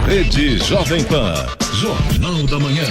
Rede Jovem Pan, Jornal da Manhã.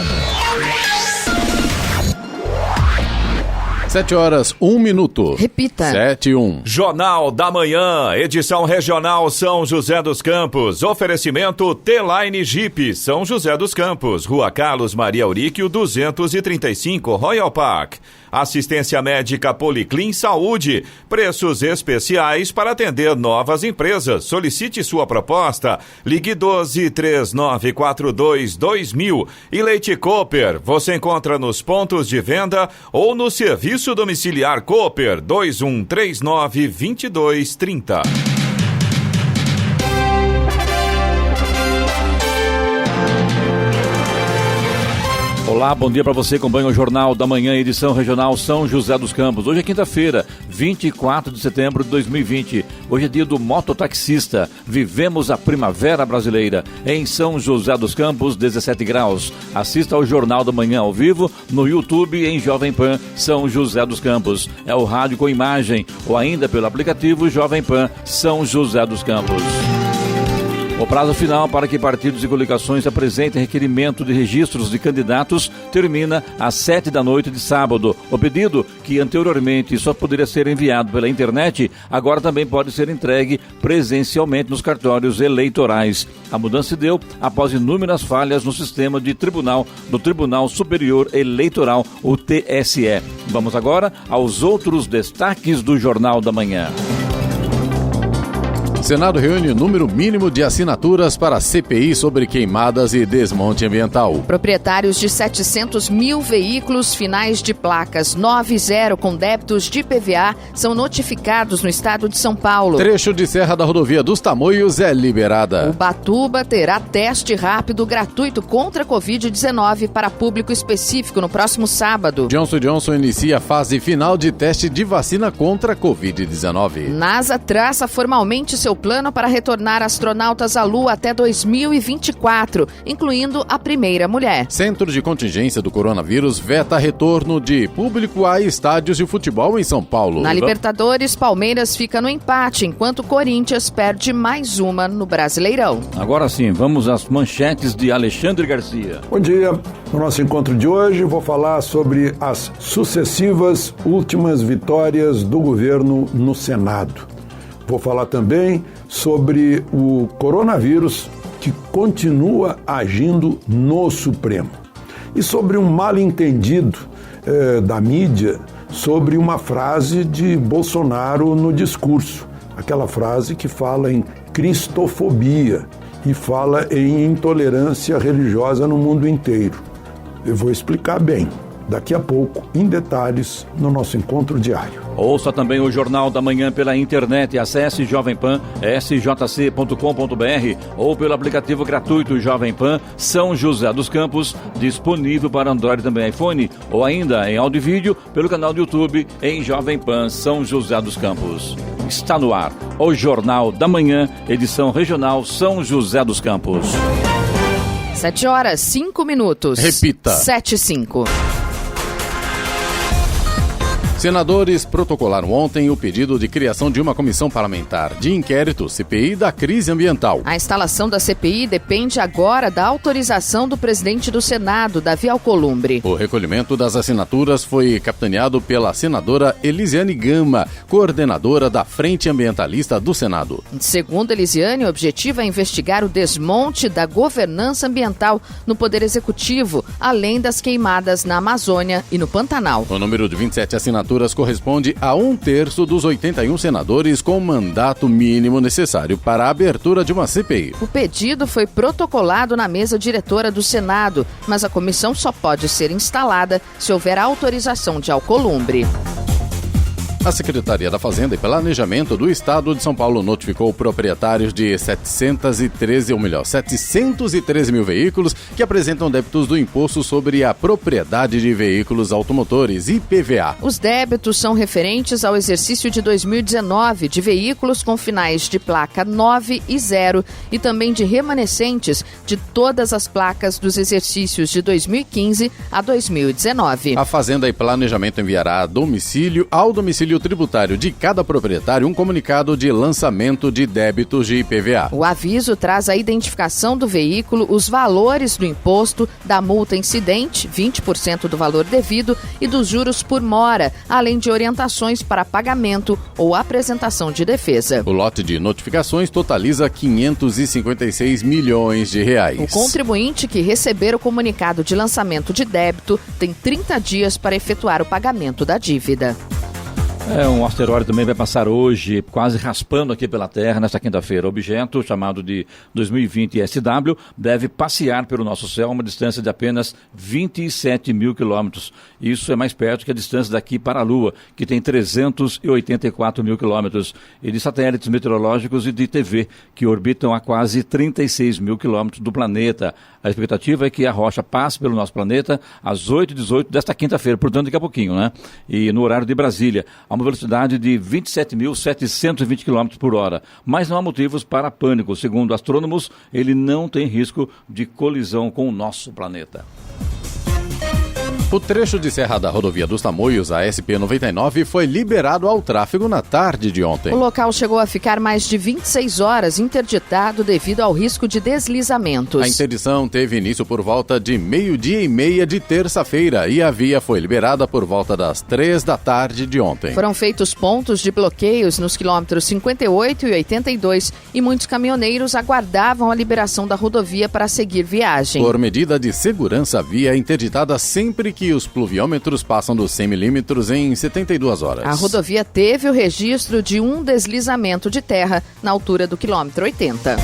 7h01. Repita. 7:01. Jornal da Manhã, edição regional São José dos Campos. Oferecimento T-Line Jeep, São José dos Campos, Rua Carlos Maria Auríquio, 235, Royal Park. Assistência médica Policlin Saúde. Preços especiais para atender novas empresas. Solicite sua proposta. Ligue 12-3942-2000. E Leite Cooper. Você encontra nos pontos de venda ou no serviço domiciliar Cooper 2139-2230. Olá, bom dia para você, acompanha o Jornal da Manhã, edição regional São José dos Campos. Hoje é quinta-feira, 24 de setembro de 2020. Hoje é dia do mototaxista. Vivemos a primavera brasileira. Em São José dos Campos, 17 graus. Assista ao Jornal da Manhã ao vivo no YouTube em Jovem Pan São José dos Campos. É o rádio com imagem ou ainda pelo aplicativo Jovem Pan São José dos Campos. O prazo final para que partidos e coligações apresentem requerimento de registros de candidatos termina às 19h de sábado. O pedido, que anteriormente só poderia ser enviado pela internet, agora também pode ser entregue presencialmente nos cartórios eleitorais. A mudança se deu após inúmeras falhas no sistema do Tribunal Superior Eleitoral, o TSE. Vamos agora aos outros destaques do Jornal da Manhã. Senado reúne o número mínimo de assinaturas para a CPI sobre queimadas e desmonte ambiental. Proprietários de 700 mil veículos finais de placas 90 com débitos de IPVA são notificados no estado de São Paulo. Trecho de Serra da Rodovia dos Tamoios é liberada. Ubatuba terá teste rápido gratuito contra a Covid-19 para público específico no próximo sábado. Johnson & Johnson inicia a fase final de teste de vacina contra a Covid-19. NASA traça formalmente seu plano para retornar astronautas à Lua até 2024, incluindo a primeira mulher. Centro de contingência do coronavírus veta retorno de público a estádios de futebol em São Paulo. Na Libertadores, Palmeiras fica no empate, enquanto Corinthians perde mais uma no Brasileirão. Agora sim, vamos às manchetes de Alexandre Garcia. Bom dia. No nosso encontro de hoje, vou falar sobre as sucessivas últimas vitórias do governo no Senado. Vou falar também sobre o coronavírus que continua agindo no Supremo. E sobre um mal-entendido da mídia sobre uma frase de Bolsonaro no discurso. Aquela frase que fala em cristofobia e fala em intolerância religiosa no mundo inteiro. Eu vou explicar bem daqui a pouco, em detalhes, no nosso encontro diário. Ouça também o Jornal da Manhã pela internet. Acesse Jovem Pan, sjc.com.br ou pelo aplicativo gratuito Jovem Pan São José dos Campos, disponível para Android e também iPhone, ou ainda em áudio e vídeo pelo canal do YouTube em Jovem Pan São José dos Campos. Está no ar o Jornal da Manhã, edição regional São José dos Campos. 7h05. Repita. 7h05. Senadores protocolaram ontem o pedido de criação de uma comissão parlamentar de inquérito, CPI, da crise ambiental. A instalação da CPI depende agora da autorização do presidente do Senado, Davi Alcolumbre. O recolhimento das assinaturas foi capitaneado pela senadora Elisiane Gama, coordenadora da Frente Ambientalista do Senado. Segundo Elisiane, o objetivo é investigar o desmonte da governança ambiental no Poder Executivo, além das queimadas na Amazônia e no Pantanal. O número de 27 assinaturas corresponde a 1/3 dos 81 senadores com o mandato mínimo necessário para a abertura de uma CPI. O pedido foi protocolado na mesa diretora do Senado, mas a comissão só pode ser instalada se houver autorização de Alcolumbre. A Secretaria da Fazenda e Planejamento do Estado de São Paulo notificou proprietários de 713 mil veículos que apresentam débitos do Imposto sobre a Propriedade de Veículos Automotores, IPVA. Os débitos são referentes ao exercício de 2019 de veículos com finais de placa 9 e 0 e também de remanescentes de todas as placas dos exercícios de 2015 a 2019. A Fazenda e Planejamento enviará ao domicílio domicílio tributário de cada proprietário um comunicado de lançamento de débitos de IPVA. O aviso traz a identificação do veículo, os valores do imposto, da multa incidente, 20% do valor devido, e dos juros por mora, além de orientações para pagamento ou apresentação de defesa. O lote de notificações totaliza 556 milhões de reais. O contribuinte que receber o comunicado de lançamento de débito tem 30 dias para efetuar o pagamento da dívida. Um asteroide também vai passar hoje, quase raspando aqui pela Terra, nesta quinta-feira. O objeto, chamado de 2020 SW, deve passear pelo nosso céu a uma distância de apenas 27 mil quilômetros. Isso é mais perto que a distância daqui para a Lua, que tem 384 mil quilômetros, e de satélites meteorológicos e de TV, que orbitam a quase 36 mil quilômetros do planeta. A expectativa é que a rocha passe pelo nosso planeta às 8h18 desta quinta-feira, portanto daqui a pouquinho, né? E no horário de Brasília, a uma velocidade de 27.720 km por hora. Mas não há motivos para pânico. Segundo astrônomos, ele não tem risco de colisão com o nosso planeta. O trecho de serra da rodovia dos Tamoios, a SP-99, foi liberado ao tráfego na tarde de ontem. O local chegou a ficar mais de 26 horas interditado devido ao risco de deslizamentos. A interdição teve início por volta de 12h30 de terça-feira e a via foi liberada por volta das 3 da tarde de ontem. Foram feitos pontos de bloqueios nos quilômetros 58 e 82 e muitos caminhoneiros aguardavam a liberação da rodovia para seguir viagem. Por medida de segurança, a via é interditada sempre que os pluviômetros passam dos 100 milímetros em 72 horas. A rodovia teve o registro de um deslizamento de terra na altura do quilômetro 80.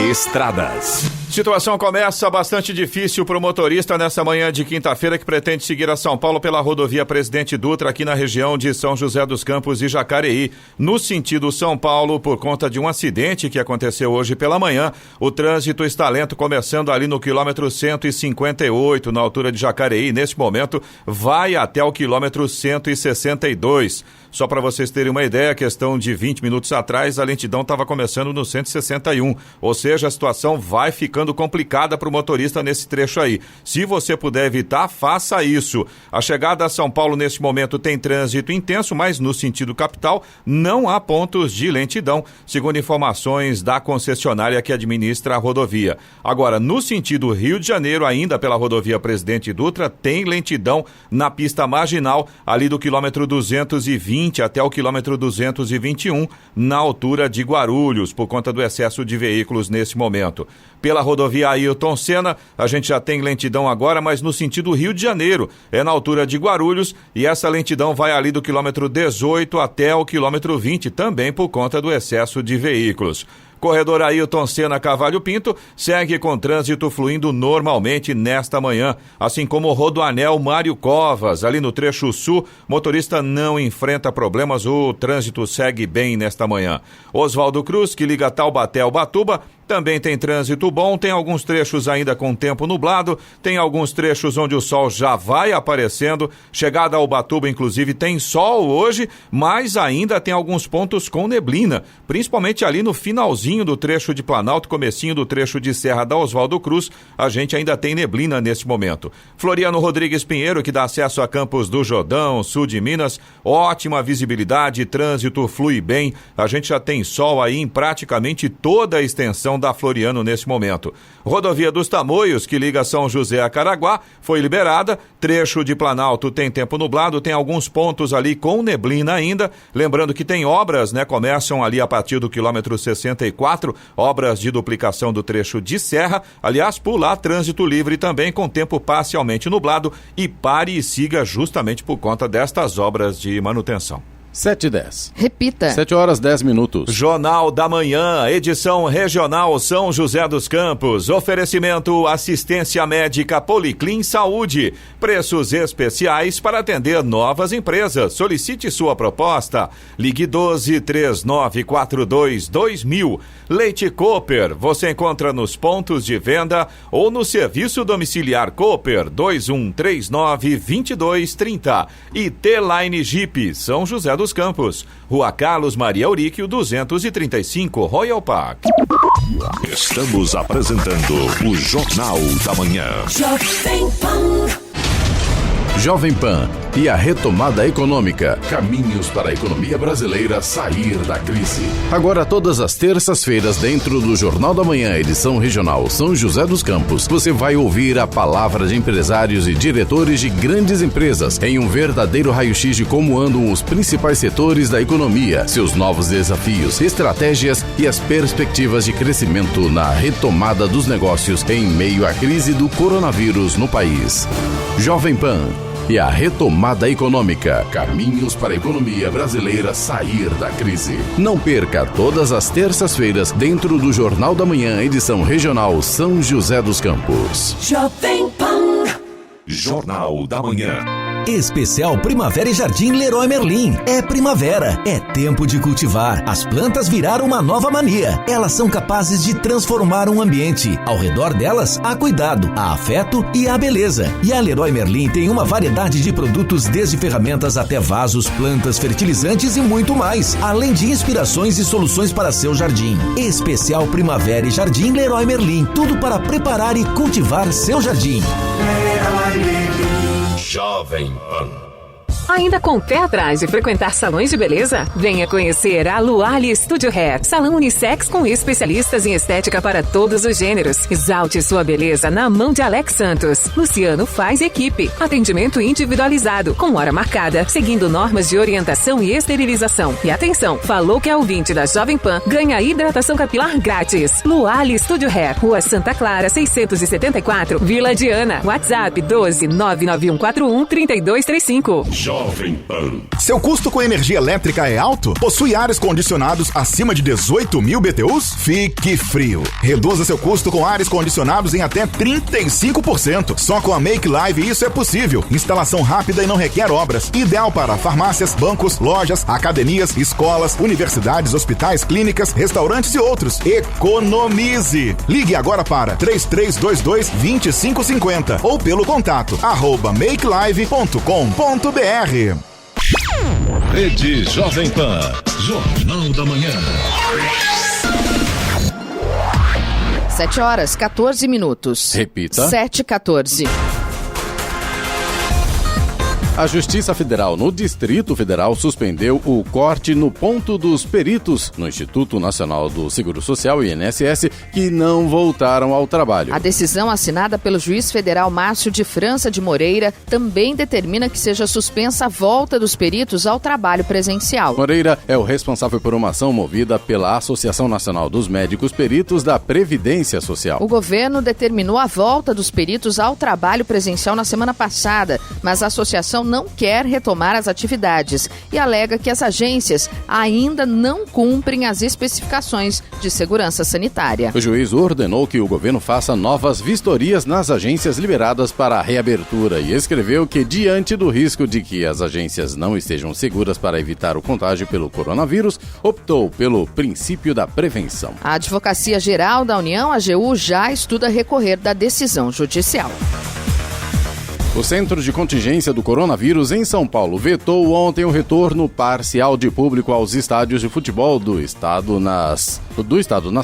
Estradas. Situação começa bastante difícil para o motorista nessa manhã de quinta-feira que pretende seguir a São Paulo pela rodovia Presidente Dutra aqui na região de São José dos Campos e Jacareí. No sentido São Paulo, por conta de um acidente que aconteceu hoje pela manhã, o trânsito está lento, começando ali no quilômetro 158, na altura de Jacareí. Neste momento, vai até o quilômetro 162. Só para vocês terem uma ideia, questão de 20 minutos atrás, a lentidão estava começando no 161. Ou seja, a situação vai ficando complicada para o motorista nesse trecho aí. Se você puder evitar, faça isso. A chegada a São Paulo neste momento tem trânsito intenso, mas no sentido capital não há pontos de lentidão, segundo informações da concessionária que administra a rodovia. Agora, no sentido Rio de Janeiro, ainda pela rodovia Presidente Dutra, tem lentidão na pista marginal, ali do quilômetro 220 até o quilômetro 221, na altura de Guarulhos, por conta do excesso de veículos nesse momento. Pela rodovia Ailton Senna, a gente já tem lentidão agora, mas no sentido Rio de Janeiro, é na altura de Guarulhos, e essa lentidão vai ali do quilômetro 18 até o quilômetro 20, também por conta do excesso de veículos. Corredor Ailton Senna Cavalho Pinto segue com trânsito fluindo normalmente nesta manhã, assim como o Rodoanel Mário Covas, ali no trecho sul, motorista não enfrenta problemas, o trânsito segue bem nesta manhã. Oswaldo Cruz, que liga Taubaté ao Ubatuba, também tem trânsito bom, tem alguns trechos ainda com tempo nublado, tem alguns trechos onde o sol já vai aparecendo, chegada ao Ubatuba inclusive tem sol hoje, mas ainda tem alguns pontos com neblina, principalmente ali no finalzinho do trecho de Planalto, comecinho do trecho de Serra da Oswaldo Cruz, a gente ainda tem neblina neste momento. Floriano Rodrigues Pinheiro, que dá acesso a Campos do Jordão, sul de Minas, ótima visibilidade, trânsito flui bem, a gente já tem sol aí em praticamente toda a extensão da Floriano nesse momento. Rodovia dos Tamoios, que liga São José a Caraguá, foi liberada. Trecho de Planalto tem tempo nublado, tem alguns pontos ali com neblina ainda. Lembrando que tem obras, né? Começam ali a partir do quilômetro 64, obras de duplicação do trecho de serra. Aliás, por lá, trânsito livre também com tempo parcialmente nublado e pare e siga justamente por conta destas obras de manutenção. 7h10. Repita. 7h10. Jornal da Manhã, edição regional São José dos Campos. Oferecimento assistência médica Policlin Saúde. Preços especiais para atender novas empresas. Solicite sua proposta. Ligue 12-3942-2000. Leite Cooper. Você encontra nos pontos de venda ou no serviço domiciliar Cooper 2139-2230. E T-Line Jeep São José dos Campos, Rua Carlos Maria Auríquio 235, Royal Park. Estamos apresentando o Jornal da Manhã. Jovem Pan e a retomada econômica. Caminhos para a economia brasileira sair da crise. Agora, todas as terças-feiras, dentro do Jornal da Manhã, edição regional São José dos Campos, você vai ouvir a palavra de empresários e diretores de grandes empresas em um verdadeiro raio-x de como andam os principais setores da economia, seus novos desafios, estratégias e as perspectivas de crescimento na retomada dos negócios em meio à crise do coronavírus no país. Jovem Pan e a retomada econômica. Caminhos para a economia brasileira sair da crise. Não perca todas as terças-feiras dentro do Jornal da Manhã, edição regional São José dos Campos. Jovem Pan. Jornal da Manhã. Especial Primavera e Jardim Leroy Merlin. É primavera, é tempo de cultivar. As plantas viraram uma nova mania. Elas são capazes de transformar um ambiente. Ao redor delas, há cuidado, há afeto e há beleza. E a Leroy Merlin tem uma variedade de produtos, desde ferramentas até vasos, plantas, fertilizantes e muito mais. Além de inspirações e soluções para seu jardim. Especial Primavera e Jardim Leroy Merlin. Tudo para preparar e cultivar seu jardim. Leroy Merlin. Jovem Pan. Ainda com o pé atrás de frequentar salões de beleza? Venha conhecer a Luali Studio Hair, salão unissex com especialistas em estética para todos os gêneros. Exalte sua beleza na mão de Alex Santos. Luciano faz equipe. Atendimento individualizado, com hora marcada, seguindo normas de orientação e esterilização. E atenção, falou que é ouvinte da Jovem Pan, ganha hidratação capilar grátis. Luali Studio Hair, Rua Santa Clara, 674, Vila Diana. WhatsApp 12 99141 3235. Jovem Pan. Seu custo com energia elétrica é alto? Possui ares condicionados acima de 18 mil BTUs? Fique frio. Reduza seu custo com ares condicionados em até 35%. Só com a Make Live isso é possível. Instalação rápida e não requer obras. Ideal para farmácias, bancos, lojas, academias, escolas, universidades, hospitais, clínicas, restaurantes e outros. Economize! Ligue agora para 3322-2550 ou pelo contato @makelive.com.br. Rede Jovem Pan. Jornal da Manhã. 7h14. Repita. 7h14. A Justiça Federal no Distrito Federal suspendeu o corte no ponto dos peritos no Instituto Nacional do Seguro Social, INSS, que não voltaram ao trabalho. A decisão assinada pelo juiz federal Márcio de França de Moreira também determina que seja suspensa a volta dos peritos ao trabalho presencial. Moreira é o responsável por uma ação movida pela Associação Nacional dos Médicos Peritos da Previdência Social. O governo determinou a volta dos peritos ao trabalho presencial na semana passada, mas a associação não quer retomar as atividades e alega que as agências ainda não cumprem as especificações de segurança sanitária. O juiz ordenou que o governo faça novas vistorias nas agências liberadas para a reabertura e escreveu que, diante do risco de que as agências não estejam seguras para evitar o contágio pelo coronavírus, optou pelo princípio da prevenção. A Advocacia Geral da União, AGU, já estuda recorrer da decisão judicial. O Centro de Contingência do Coronavírus em São Paulo vetou ontem o retorno parcial de público aos estádios de futebol do estado nas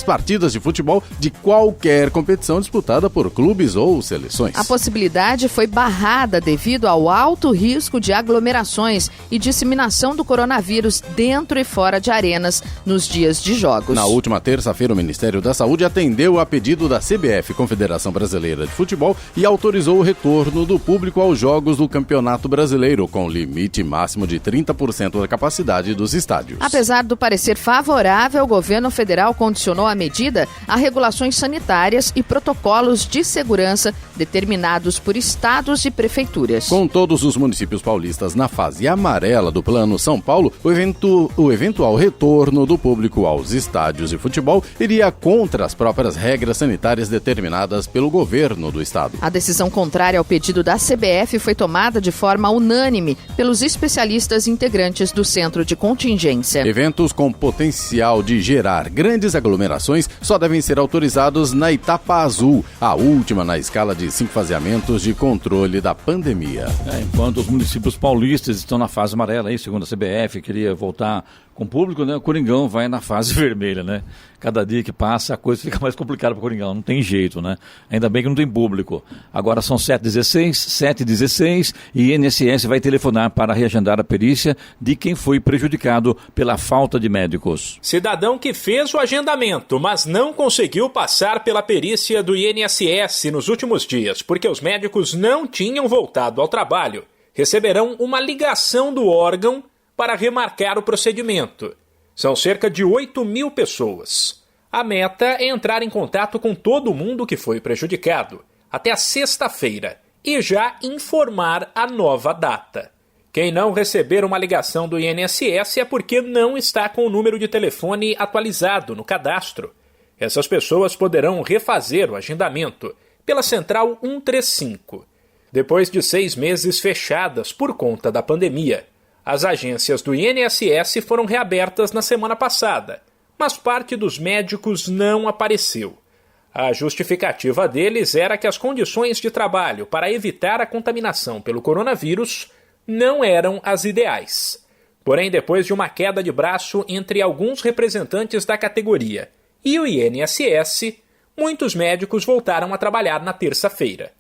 partidas de futebol de qualquer competição disputada por clubes ou seleções. A possibilidade foi barrada devido ao alto risco de aglomerações e disseminação do coronavírus dentro e fora de arenas nos dias de jogos. Na última terça-feira, o Ministério da Saúde atendeu a pedido da CBF, Confederação Brasileira de Futebol, e autorizou o retorno do público aos jogos do Campeonato Brasileiro, com limite máximo de 30% da capacidade dos estádios. Apesar do parecer favorável, o governo federal condicionou a medida a regulações sanitárias e protocolos de segurança determinados por estados e prefeituras. Com todos os municípios paulistas na fase amarela do Plano São Paulo, o eventual retorno do público aos estádios de futebol iria contra as próprias regras sanitárias determinadas pelo governo do estado. A decisão contrária ao pedido da CBF foi tomada de forma unânime pelos especialistas integrantes do Centro de Contingência. Eventos com potencial de gerar grandes aglomerações só devem ser autorizados na etapa azul, a última na escala de 5 faseamentos de controle da pandemia. Enquanto os municípios paulistas estão na fase amarela, aí, segundo a CBF, queria voltar com público, né, o Coringão vai na fase vermelha, né? Cada dia que passa a coisa fica mais complicada para o Coringão, não tem jeito, né? Ainda bem que não tem público. Agora são 7h16 e INSS vai telefonar para reagendar a perícia de quem foi prejudicado pela falta de médicos. Cidadão que fez o agendamento, mas não conseguiu passar pela perícia do INSS nos últimos dias, porque os médicos não tinham voltado ao trabalho, receberão uma ligação do órgão para remarcar o procedimento. São cerca de 8.000 pessoas. A meta é entrar em contato com todo mundo que foi prejudicado, até a sexta-feira, e já informar a nova data. Quem não receber uma ligação do INSS é porque não está com o número de telefone atualizado no cadastro. Essas pessoas poderão refazer o agendamento pela Central 135. Depois de 6 meses fechadas por conta da pandemia, as agências do INSS foram reabertas na semana passada, mas parte dos médicos não apareceu. A justificativa deles era que as condições de trabalho para evitar a contaminação pelo coronavírus não eram as ideais. Porém, depois de uma queda de braço entre alguns representantes da categoria e o INSS, muitos médicos voltaram a trabalhar na terça-feira.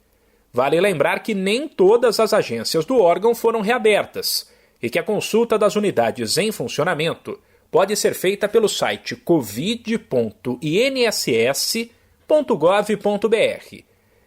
Vale lembrar que nem todas as agências do órgão foram reabertas e que a consulta das unidades em funcionamento pode ser feita pelo site covid.inss.gov.br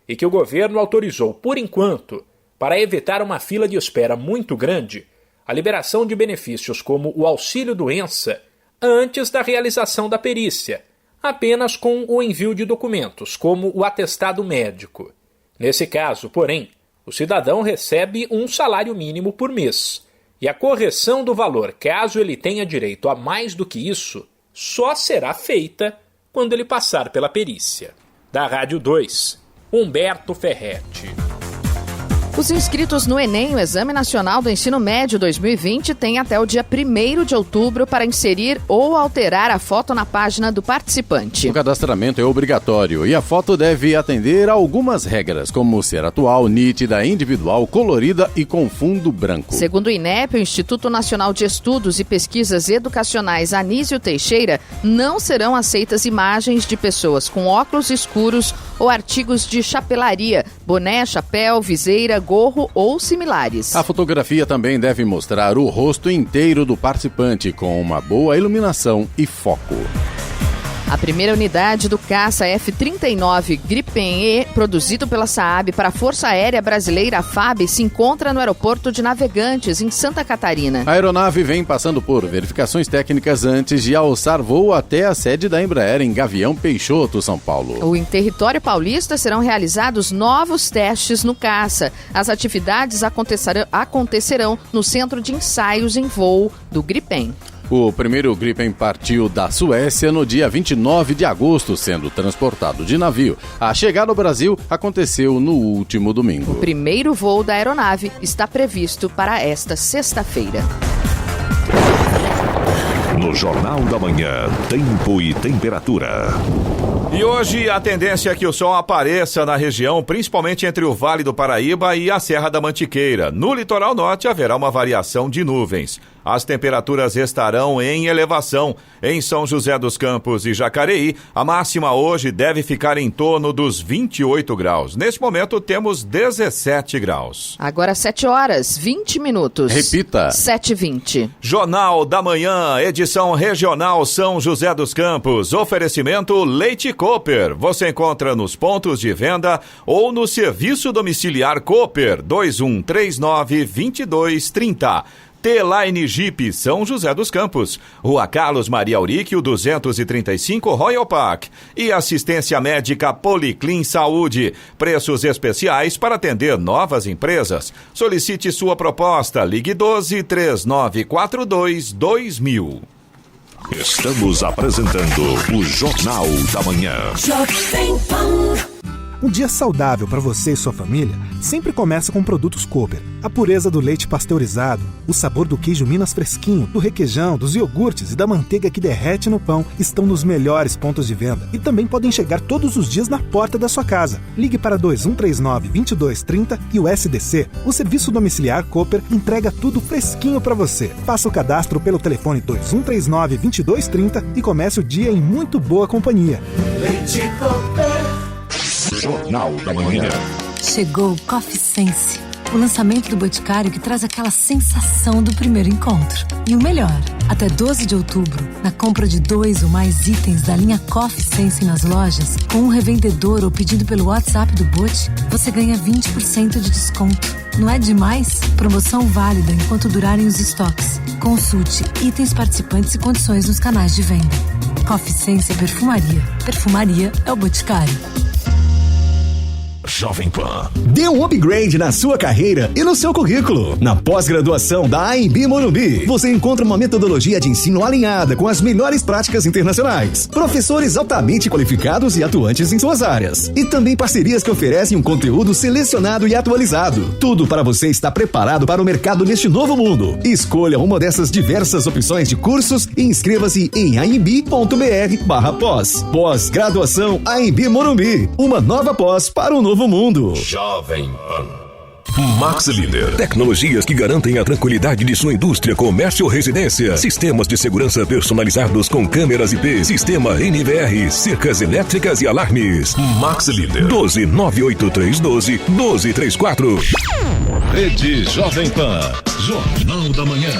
e que o governo autorizou, por enquanto, para evitar uma fila de espera muito grande, a liberação de benefícios como o auxílio-doença antes da realização da perícia, apenas com o envio de documentos, como o atestado médico. Nesse caso, porém, o cidadão recebe um salário mínimo por mês, e a correção do valor, caso ele tenha direito a mais do que isso, só será feita quando ele passar pela perícia. Da Rádio 2, Humberto Ferretti. Os inscritos no Enem, o Exame Nacional do Ensino Médio 2020, têm até o dia 1º de outubro para inserir ou alterar a foto na página do participante. O cadastramento é obrigatório e a foto deve atender a algumas regras, como ser atual, nítida, individual, colorida e com fundo branco. Segundo o INEP, o Instituto Nacional de Estudos e Pesquisas Educacionais Anísio Teixeira, não serão aceitas imagens de pessoas com óculos escuros ou artigos de chapelaria, boné, chapéu, viseira, gorro ou similares. A fotografia também deve mostrar o rosto inteiro do participante com uma boa iluminação e foco. A primeira unidade do caça F-39 Gripen E, produzido pela Saab para a Força Aérea Brasileira, FAB, se encontra no aeroporto de Navegantes, em Santa Catarina. A aeronave vem passando por verificações técnicas antes de alçar voo até a sede da Embraer em Gavião Peixoto, São Paulo. Em território paulista serão realizados novos testes no caça. As atividades acontecerão no Centro de Ensaios em Voo do Gripen. O primeiro Gripen partiu da Suécia no dia 29 de agosto, sendo transportado de navio. A chegada ao Brasil aconteceu no último domingo. O primeiro voo da aeronave está previsto para esta sexta-feira. No Jornal da Manhã, tempo e temperatura. E hoje a tendência é que o sol apareça na região, principalmente entre o Vale do Paraíba e a Serra da Mantiqueira. No litoral norte haverá uma variação de nuvens. As temperaturas estarão em elevação. Em São José dos Campos e Jacareí, a máxima hoje deve ficar em torno dos 28 graus. Neste momento temos 17 graus. Agora 7h20. Repita. 7h20. Jornal da Manhã, edição regional São José dos Campos. Oferecimento Leite Cooper. Você encontra nos pontos de venda ou no serviço domiciliar Cooper 2139-2230. T-Line Jeep São José dos Campos, Rua Carlos Maria Auríquio 235 Royal Park e assistência médica Policlin Saúde, preços especiais para atender novas empresas. Solicite sua proposta, ligue 12-3942-2000. Estamos apresentando o Jornal da Manhã. Um dia saudável para você e sua família sempre começa com produtos Cooper. A pureza do leite pasteurizado, o sabor do queijo Minas fresquinho, do requeijão, dos iogurtes e da manteiga que derrete no pão estão nos melhores pontos de venda e também podem chegar todos os dias na porta da sua casa. Ligue para 2139-2230 e o SDC, o serviço domiciliar Cooper, entrega tudo fresquinho para você. Faça o cadastro pelo telefone 2139-2230 e comece o dia em muito boa companhia. Leite Cooper. Jornal da Manhã. Chegou o Coffee Sense, o lançamento do Boticário que traz aquela sensação do primeiro encontro. E o melhor, até 12 de outubro, na compra de 2 ou mais itens da linha Coffee Sense nas lojas, com um revendedor ou pedido pelo WhatsApp do Bot, você ganha 20% de desconto. Não é demais? Promoção válida enquanto durarem os estoques. Consulte itens participantes e condições nos canais de venda. Coffee Sense é perfumaria. Perfumaria é o Boticário. Jovem Pan. Dê um upgrade na sua carreira e no seu currículo. Na pós-graduação da AMB Morumbi, você encontra uma metodologia de ensino alinhada com as melhores práticas internacionais, professores altamente qualificados e atuantes em suas áreas, e também parcerias que oferecem um conteúdo selecionado e atualizado. Tudo para você estar preparado para o mercado neste novo mundo. Escolha uma dessas diversas opções de cursos e inscreva-se em amb.br/pós. Pós-graduação AMB Morumbi. Uma nova pós para um novo mundo. Jovem Pan. Max Líder. Tecnologias que garantem a tranquilidade de sua indústria, comércio ou residência. Sistemas de segurança personalizados com câmeras IP. Sistema NVR, cercas elétricas e alarmes. Max Líder. 12-98312-1234. Rede Jovem Pan. Jornal da Manhã.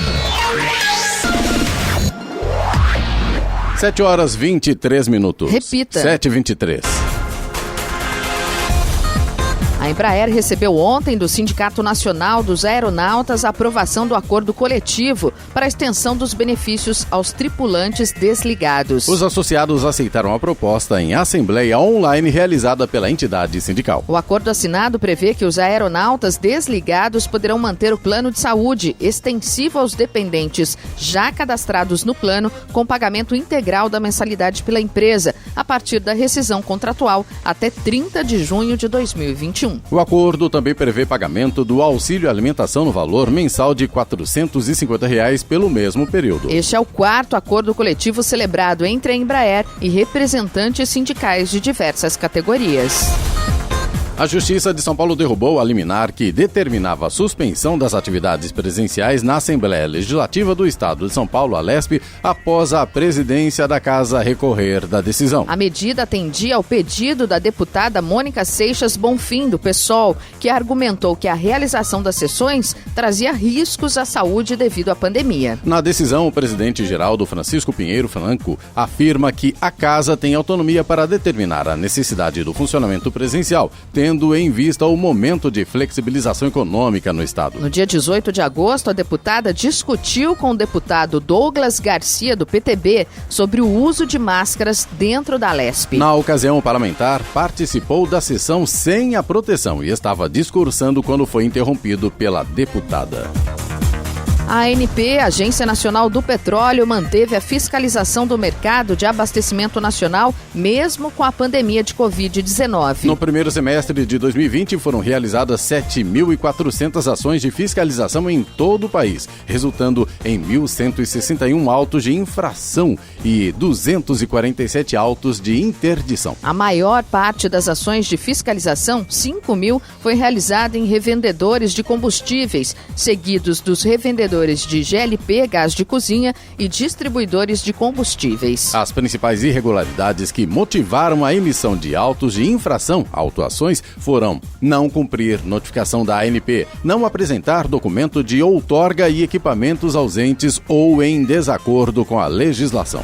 7h23. Repita. 7h23. A Embraer recebeu ontem do Sindicato Nacional dos Aeronautas a aprovação do acordo coletivo para a extensão dos benefícios aos tripulantes desligados. Os associados aceitaram a proposta em assembleia online realizada pela entidade sindical. O acordo assinado prevê que os aeronautas desligados poderão manter o plano de saúde extensivo aos dependentes já cadastrados no plano, com pagamento integral da mensalidade pela empresa, a partir da rescisão contratual até 30 de junho de 2021. O acordo também prevê pagamento do auxílio alimentação no valor mensal de R$ 450 pelo mesmo período. Este é o 4º acordo coletivo celebrado entre a Embraer e representantes sindicais de diversas categorias. A Justiça de São Paulo derrubou a liminar que determinava a suspensão das atividades presenciais na Assembleia Legislativa do Estado de São Paulo, a LESP, após a presidência da Casa recorrer da decisão. A medida atendia ao pedido da deputada Mônica Seixas Bonfim, do PSOL, que argumentou que a realização das sessões trazia riscos à saúde devido à pandemia. Na decisão, o presidente Geraldo Francisco Pinheiro Franco afirma que a Casa tem autonomia para determinar a necessidade do funcionamento presencial, tendo em vista o momento de flexibilização econômica no Estado. No dia 18 de agosto, a deputada discutiu com o deputado Douglas Garcia, do PTB, sobre o uso de máscaras dentro da LESP. Na ocasião, o parlamentar participou da sessão sem a proteção e estava discursando quando foi interrompido pela deputada. A ANP, Agência Nacional do Petróleo, manteve a fiscalização do mercado de abastecimento nacional, mesmo com a pandemia de Covid-19. No primeiro semestre de 2020, foram realizadas 7.400 ações de fiscalização em todo o país, resultando em 1.161 autos de infração e 247 autos de interdição. A maior parte das ações de fiscalização, 5.000, foi realizada em revendedores de combustíveis, seguidos dos revendedores de GLP, gás de cozinha, e distribuidores de combustíveis. As principais irregularidades que motivaram a emissão de autos de infração, autuações, foram não cumprir notificação da ANP, não apresentar documento de outorga e equipamentos ausentes ou em desacordo com a legislação.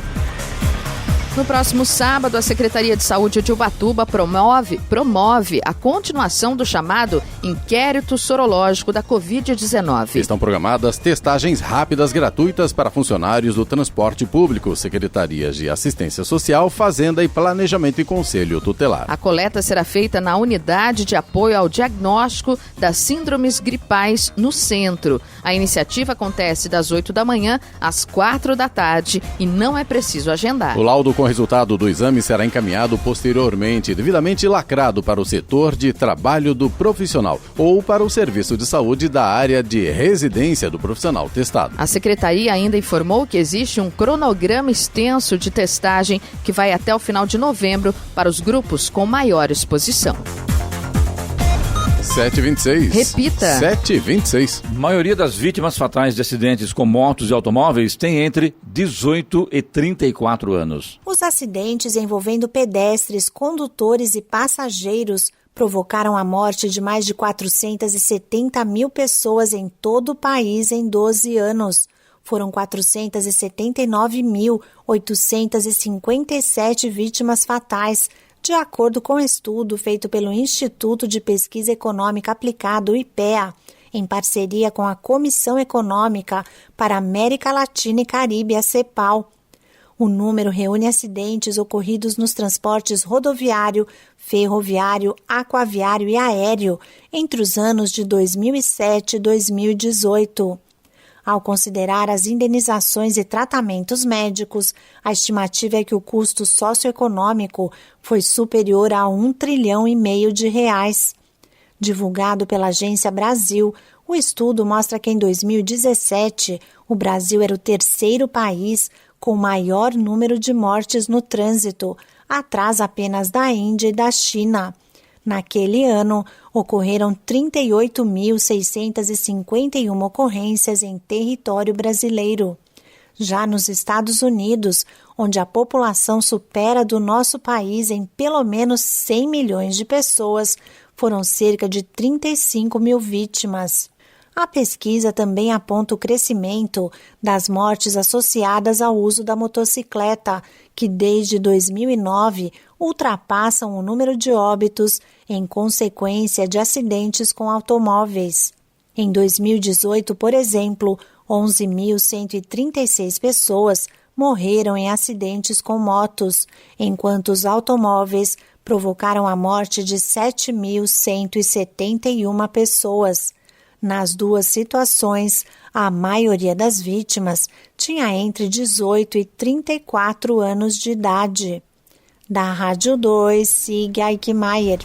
No próximo sábado, a Secretaria de Saúde de Ubatuba promove a continuação do chamado inquérito sorológico da Covid-19. Estão programadas testagens rápidas gratuitas para funcionários do transporte público, secretarias de assistência social, fazenda e planejamento e conselho tutelar. A coleta será feita na unidade de apoio ao diagnóstico das síndromes gripais no centro. A iniciativa acontece das 8 da manhã às 4 da tarde e não é preciso agendar. O laudo o resultado do exame será encaminhado posteriormente, devidamente lacrado para o setor de trabalho do profissional ou para o serviço de saúde da área de residência do profissional testado. A Secretaria ainda informou que existe um cronograma extenso de testagem que vai até o final de novembro para os grupos com maior exposição. 7h26. Repita. 7h26. A maioria das vítimas fatais de acidentes com motos e automóveis tem entre 18 e 34 anos. Os acidentes envolvendo pedestres, condutores e passageiros provocaram a morte de mais de 470 mil pessoas em todo o país em 12 anos. Foram 479.857 vítimas fatais, de acordo com um estudo feito pelo Instituto de Pesquisa Econômica Aplicada, o IPEA, em parceria com a Comissão Econômica para a América Latina e Caribe, a CEPAL. O número reúne acidentes ocorridos nos transportes rodoviário, ferroviário, aquaviário e aéreo entre os anos de 2007 e 2018. Ao considerar as indenizações e tratamentos médicos, a estimativa é que o custo socioeconômico foi superior a R$1,5 trilhão de reais. Divulgado pela Agência Brasil, o estudo mostra que em 2017, o Brasil era o terceiro país com maior número de mortes no trânsito, atrás apenas da Índia e da China. Naquele ano, ocorreram 38.651 ocorrências em território brasileiro. Já nos Estados Unidos, onde a população supera a do nosso país em pelo menos 100 milhões de pessoas, foram cerca de 35 mil vítimas. A pesquisa também aponta o crescimento das mortes associadas ao uso da motocicleta, que desde 2009 ultrapassam o número de óbitos em consequência de acidentes com automóveis. Em 2018, por exemplo, 11.136 pessoas morreram em acidentes com motos, enquanto os automóveis provocaram a morte de 7.171 pessoas. Nas duas situações, a maioria das vítimas tinha entre 18 e 34 anos de idade. Da Rádio 2, Sig Eichmeier.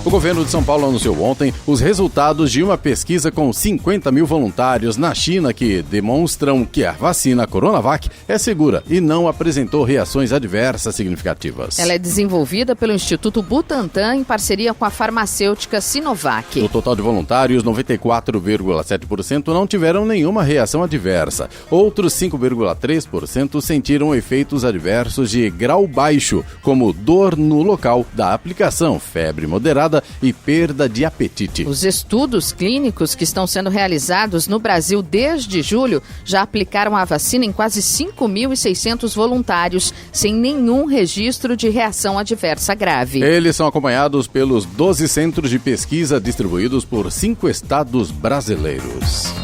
O governo de São Paulo anunciou ontem os resultados de uma pesquisa com 50 mil voluntários na China que demonstram que a vacina Coronavac é segura e não apresentou reações adversas significativas. Ela é desenvolvida pelo Instituto Butantan em parceria com a farmacêutica Sinovac. No total de voluntários, 94,7% não tiveram nenhuma reação adversa. Outros 5,3% sentiram efeitos adversos de grau baixo, como dor no local da aplicação, febre moderada e perda de apetite. Os estudos clínicos que estão sendo realizados no Brasil desde julho já aplicaram a vacina em quase 5.600 voluntários, sem nenhum registro de reação adversa grave. Eles são acompanhados pelos 12 centros de pesquisa distribuídos por 5 estados brasileiros.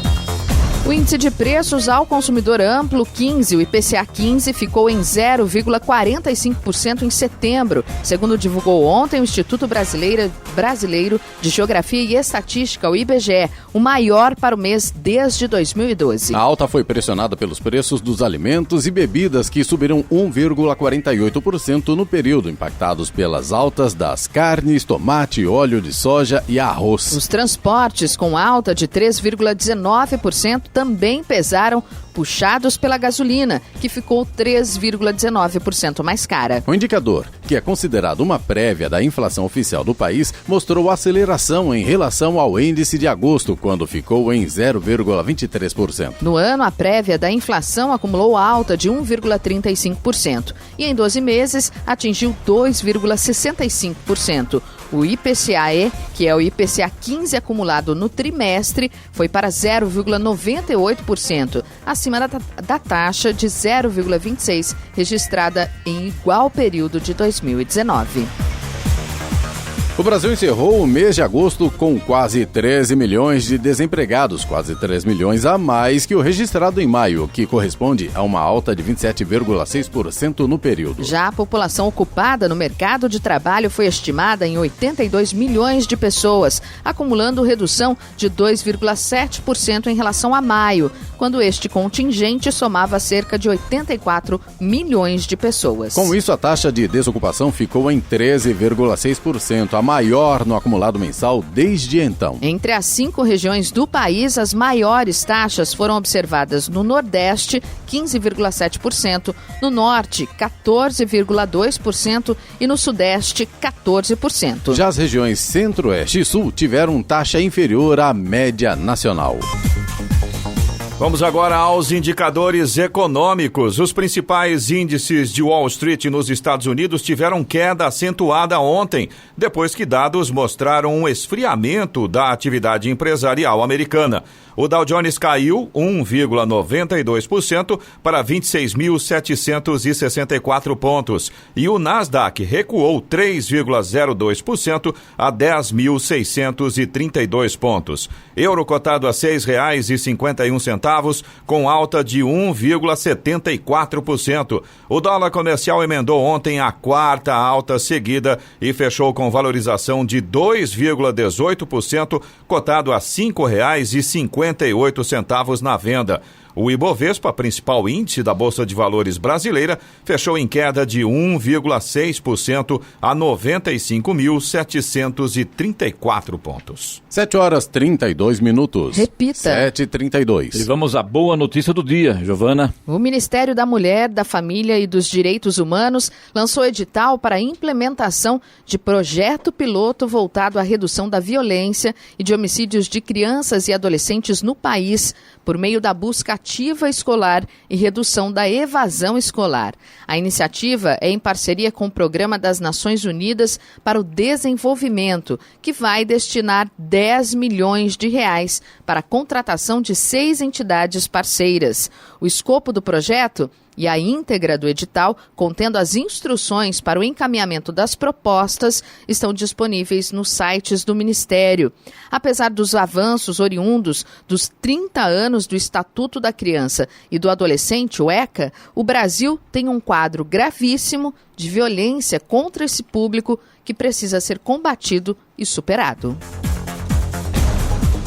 O índice de preços ao consumidor amplo 15, o IPCA 15, ficou em 0,45% em setembro, segundo divulgou ontem o Instituto Brasileiro de Geografia e Estatística, o IBGE, o maior para o mês desde 2012. A alta foi pressionada pelos preços dos alimentos e bebidas, que subiram 1,48% no período, impactados pelas altas das carnes, tomate, óleo de soja e arroz. Os transportes, com alta de 3,19%, também pesaram, puxados pela gasolina, que ficou 3,19% mais cara. O indicador, que é considerado uma prévia da inflação oficial do país, mostrou aceleração em relação ao índice de agosto, quando ficou em 0,23%. No ano, a prévia da inflação acumulou alta de 1,35% e em 12 meses atingiu 2,65%. O IPCA-E, que é o IPCA 15 acumulado no trimestre, foi para 0,98%, acima da taxa de 0,26%, registrada em igual período de 2019. O Brasil encerrou o mês de agosto com quase 13 milhões de desempregados, quase 3 milhões a mais que o registrado em maio, que corresponde a uma alta de 27,6% no período. Já a população ocupada no mercado de trabalho foi estimada em 82 milhões de pessoas, acumulando redução de 2,7% em relação a maio, quando este contingente somava cerca de 84 milhões de pessoas. Com isso, a taxa de desocupação ficou em 13,6%, a maior no acumulado mensal desde então. Entre as 5 regiões do país, as maiores taxas foram observadas no Nordeste, 15,7%, no Norte, 14,2% e no Sudeste, 14%. Já as regiões Centro-Oeste e Sul tiveram taxa inferior à média nacional. Vamos agora aos indicadores econômicos. Os principais índices de Wall Street nos Estados Unidos tiveram queda acentuada ontem, depois que dados mostraram um esfriamento da atividade empresarial americana. O Dow Jones caiu 1,92% para 26.764 pontos e o Nasdaq recuou 3,02% a 10.632 pontos. Euro cotado a R$ 6,51, com alta de 1,74%. O dólar comercial emendou ontem a 4ª alta seguida e fechou com valorização de 2,18%, cotado a R$ 5,58 na venda. O Ibovespa, principal índice da Bolsa de Valores brasileira, fechou em queda de 1,6% a 95.734 pontos. 7h32. Repita. 7h32. E vamos à boa notícia do dia, Giovana. O Ministério da Mulher, da Família e dos Direitos Humanos lançou edital para a implementação de projeto piloto voltado à redução da violência e de homicídios de crianças e adolescentes no país, por meio da busca ativa escolar e redução da evasão escolar. A iniciativa é em parceria com o Programa das Nações Unidas para o Desenvolvimento, que vai destinar 10 milhões de reais para a contratação de 6 entidades parceiras. O escopo do projeto e a íntegra do edital, contendo as instruções para o encaminhamento das propostas, estão disponíveis nos sites do Ministério. Apesar dos avanços oriundos dos 30 anos do Estatuto da Criança e do Adolescente, o ECA, o Brasil tem um quadro gravíssimo de violência contra esse público que precisa ser combatido e superado.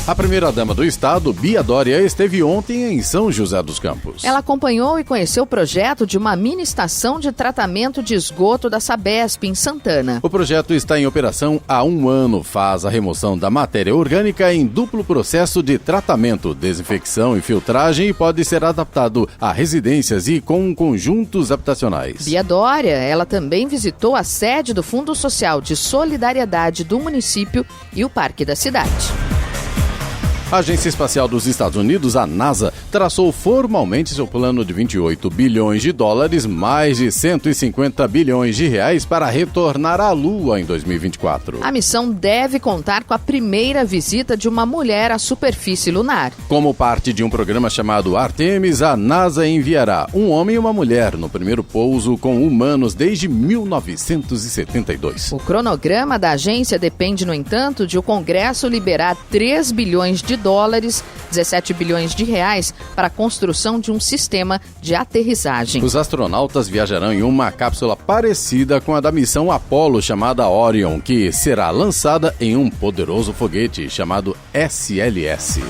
A primeira-dama do estado, Bia Dória, esteve ontem em São José dos Campos. Ela acompanhou e conheceu o projeto de uma mini estação de tratamento de esgoto da Sabesp, em Santana. O projeto está em operação há 1 ano. Faz a remoção da matéria orgânica em duplo processo de tratamento, desinfecção e filtragem e pode ser adaptado a residências e com conjuntos habitacionais. Bia Dória, ela também visitou a sede do Fundo Social de Solidariedade do município e o Parque da Cidade. A Agência Espacial dos Estados Unidos, a NASA, traçou formalmente seu plano de 28 bilhões de dólares, mais de 150 bilhões de reais para retornar à Lua em 2024. A missão deve contar com a primeira visita de uma mulher à superfície lunar. Como parte de um programa chamado Artemis, a NASA enviará um homem e uma mulher no primeiro pouso com humanos desde 1972. O cronograma da agência depende, no entanto, de o Congresso liberar 3 bilhões de dólares, 17 bilhões de reais, para a construção de um sistema de aterrissagem. Os astronautas viajarão em uma cápsula parecida com a da missão Apollo, chamada Orion, que será lançada em um poderoso foguete chamado SLS.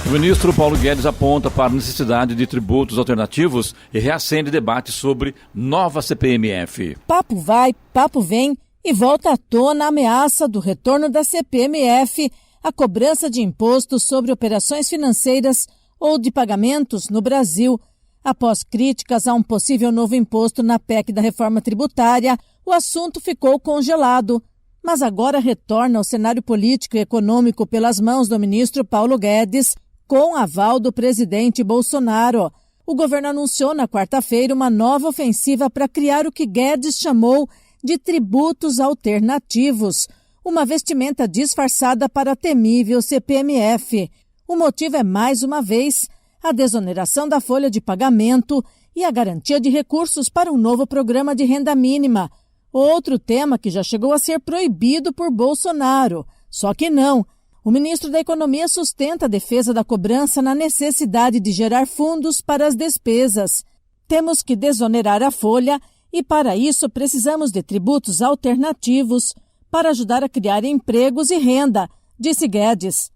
O ministro Paulo Guedes aponta para a necessidade de tributos alternativos e reacende debate sobre nova CPMF. Papo vai, papo vem e volta à tona a ameaça do retorno da CPMF, a cobrança de impostos sobre operações financeiras ou de pagamentos no Brasil. Após críticas a um possível novo imposto na PEC da reforma tributária, o assunto ficou congelado, mas agora retorna ao cenário político e econômico pelas mãos do ministro Paulo Guedes, com aval do presidente Bolsonaro. O governo anunciou na quarta-feira uma nova ofensiva para criar o que Guedes chamou de tributos alternativos, uma vestimenta disfarçada para a temível CPMF. O motivo é, mais uma vez, a desoneração da folha de pagamento e a garantia de recursos para um novo programa de renda mínima. Outro tema que já chegou a ser proibido por Bolsonaro. Só que não. O ministro da Economia sustenta a defesa da cobrança na necessidade de gerar fundos para as despesas. Temos que desonerar a folha e, para isso, precisamos de tributos alternativos para ajudar a criar empregos e renda, disse Guedes.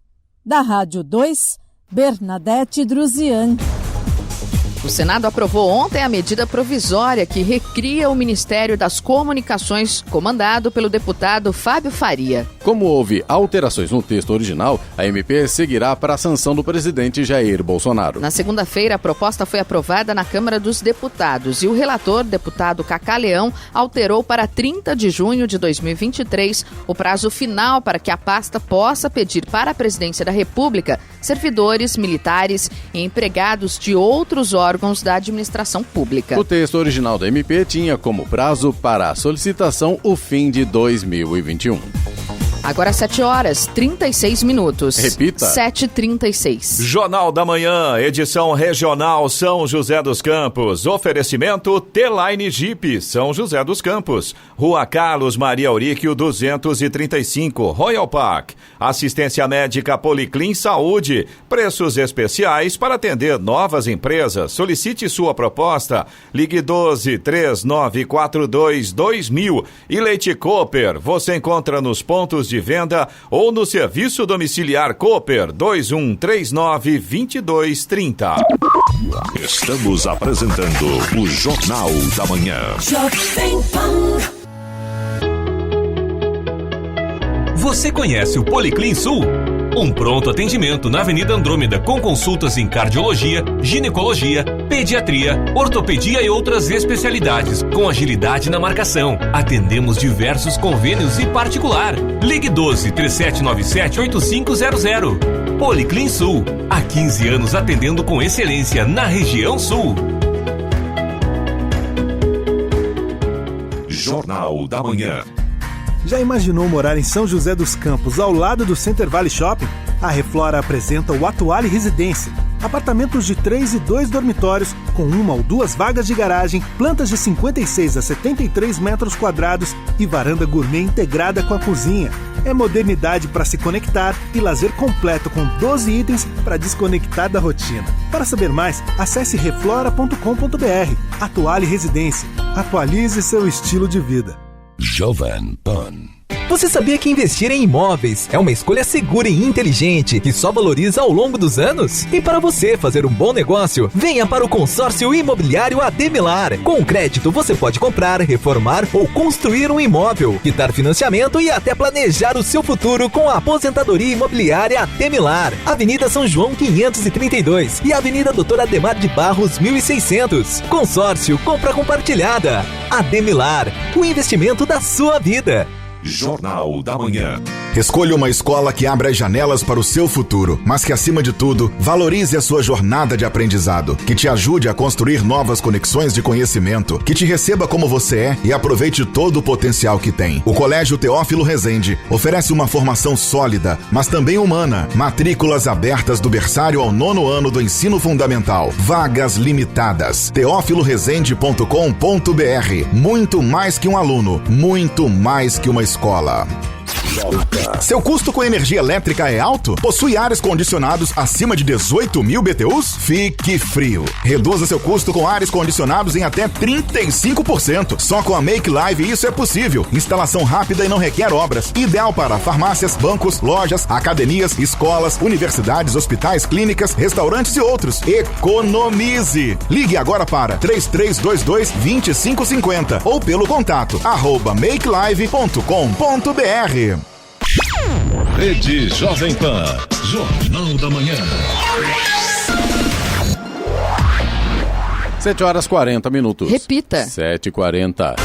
Da Rádio 2, Bernadette Druzian. O Senado aprovou ontem a medida provisória que recria o Ministério das Comunicações, comandado pelo deputado Fábio Faria. Como houve alterações no texto original, a MP seguirá para a sanção do presidente Jair Bolsonaro. Na segunda-feira, a proposta foi aprovada na Câmara dos Deputados e o relator, deputado Cacá Leão, alterou para 30 de junho de 2023 o prazo final para que a pasta possa pedir para a Presidência da República servidores, militares e empregados de outros órgãos da administração pública. O texto original da MP tinha como prazo para a solicitação o fim de 2021. Agora 7h36. Repita. 7h36. Jornal da Manhã, edição regional São José dos Campos. Oferecimento T-Line Jeep, São José dos Campos. Rua Carlos Maria Auríquio, 235, Royal Park. Assistência médica Policlin Saúde. Preços especiais para atender novas empresas. Solicite sua proposta. Ligue 12-3942-2000. E Leite Cooper, você encontra nos pontos de venda ou no serviço domiciliar Cooper 2139-2230. Estamos apresentando o Jornal da Manhã. Você conhece o Policlin Sul? Um pronto atendimento na Avenida Andrômeda com consultas em cardiologia, ginecologia, pediatria, ortopedia e outras especialidades, com agilidade na marcação. Atendemos diversos convênios e particular. Ligue 12-3797-8500. Policlin Sul, há 15 anos atendendo com excelência na região sul. Jornal da Manhã. Já imaginou morar em São José dos Campos, ao lado do Center Valley Shopping? A Reflora apresenta o Atuale Residência. Apartamentos de 3 e 2 dormitórios, com 1 ou 2 vagas de garagem, plantas de 56 a 73 metros quadrados e varanda gourmet integrada com a cozinha. É modernidade para se conectar e lazer completo com 12 itens para desconectar da rotina. Para saber mais, acesse reflora.com.br. Atuale Residência. Atualize seu estilo de vida. Jovem Pan. Você sabia que investir em imóveis é uma escolha segura e inteligente que só valoriza ao longo dos anos? E para você fazer um bom negócio, venha para o consórcio imobiliário Ademilar. Com crédito você pode comprar, reformar ou construir um imóvel, quitar financiamento e até planejar o seu futuro com a aposentadoria imobiliária Ademilar. Avenida São João 532 e Avenida Doutor Ademar de Barros 1600. Consórcio Compra Compartilhada. Ademilar, o investimento da sua vida. Jornal da Manhã. Escolha uma escola que abra as janelas para o seu futuro, mas que, acima de tudo, valorize a sua jornada de aprendizado, que te ajude a construir novas conexões de conhecimento, que te receba como você é e aproveite todo o potencial que tem. O Colégio Teófilo Rezende oferece uma formação sólida, mas também humana. Matrículas abertas do berçário ao 9º ano do ensino fundamental. Vagas limitadas. teofilorezende.com.br. Muito mais que um aluno, muito mais que uma escola. Seu custo com energia elétrica é alto? Possui ares condicionados acima de 18 mil BTUs? Fique frio. Reduza seu custo com ares condicionados em até 35%. Só com a Make Live isso é possível. Instalação rápida e não requer obras. Ideal para farmácias, bancos, lojas, academias, escolas, universidades, hospitais, clínicas, restaurantes e outros. Economize! Ligue agora para 3322-2550 ou pelo contato @makelive.com.br. Rede Jovem Pan, Jornal da Manhã. 7h40. Repita. 7h40.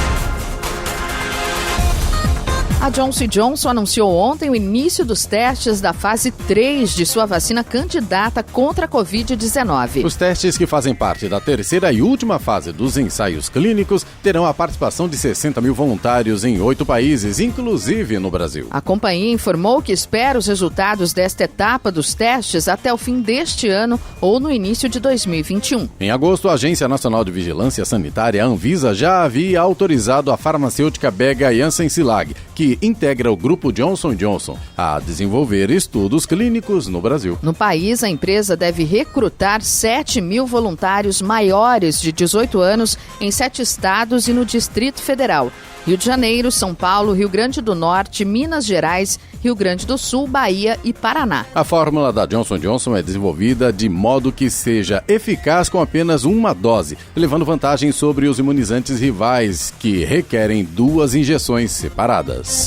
A Johnson & Johnson anunciou ontem o início dos testes da fase 3 de sua vacina candidata contra a Covid-19. Os testes, que fazem parte da terceira e última fase dos ensaios clínicos, terão a participação de 60 mil voluntários em 8 países, inclusive no Brasil. A companhia informou que espera os resultados desta etapa dos testes até o fim deste ano ou no início de 2021. Em agosto, a Agência Nacional de Vigilância Sanitária, a Anvisa, já havia autorizado a farmacêutica belga Janssen Cilag, que integra o grupo Johnson & Johnson, a desenvolver estudos clínicos no Brasil. No país, a empresa deve recrutar 7 mil voluntários maiores de 18 anos em 7 estados e no Distrito Federal: Rio de Janeiro, São Paulo, Rio Grande do Norte, Minas Gerais, Rio Grande do Sul, Bahia e Paraná. A fórmula da Johnson & Johnson é desenvolvida de modo que seja eficaz com apenas uma dose, levando vantagem sobre os imunizantes rivais, que requerem 2 injeções separadas.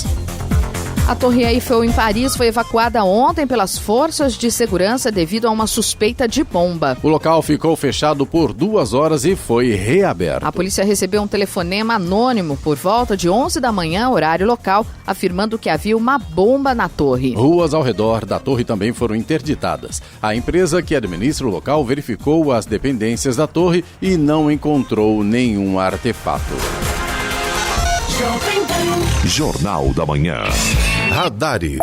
A Torre Eiffel em Paris foi evacuada ontem pelas forças de segurança devido a uma suspeita de bomba. O local ficou fechado por 2 horas e foi reaberto. A polícia recebeu um telefonema anônimo por volta de 11 da manhã, horário local, afirmando que havia uma bomba na torre. Ruas ao redor da torre também foram interditadas. A empresa que administra o local verificou as dependências da torre e não encontrou nenhum artefato. Jornal da Manhã. Radares.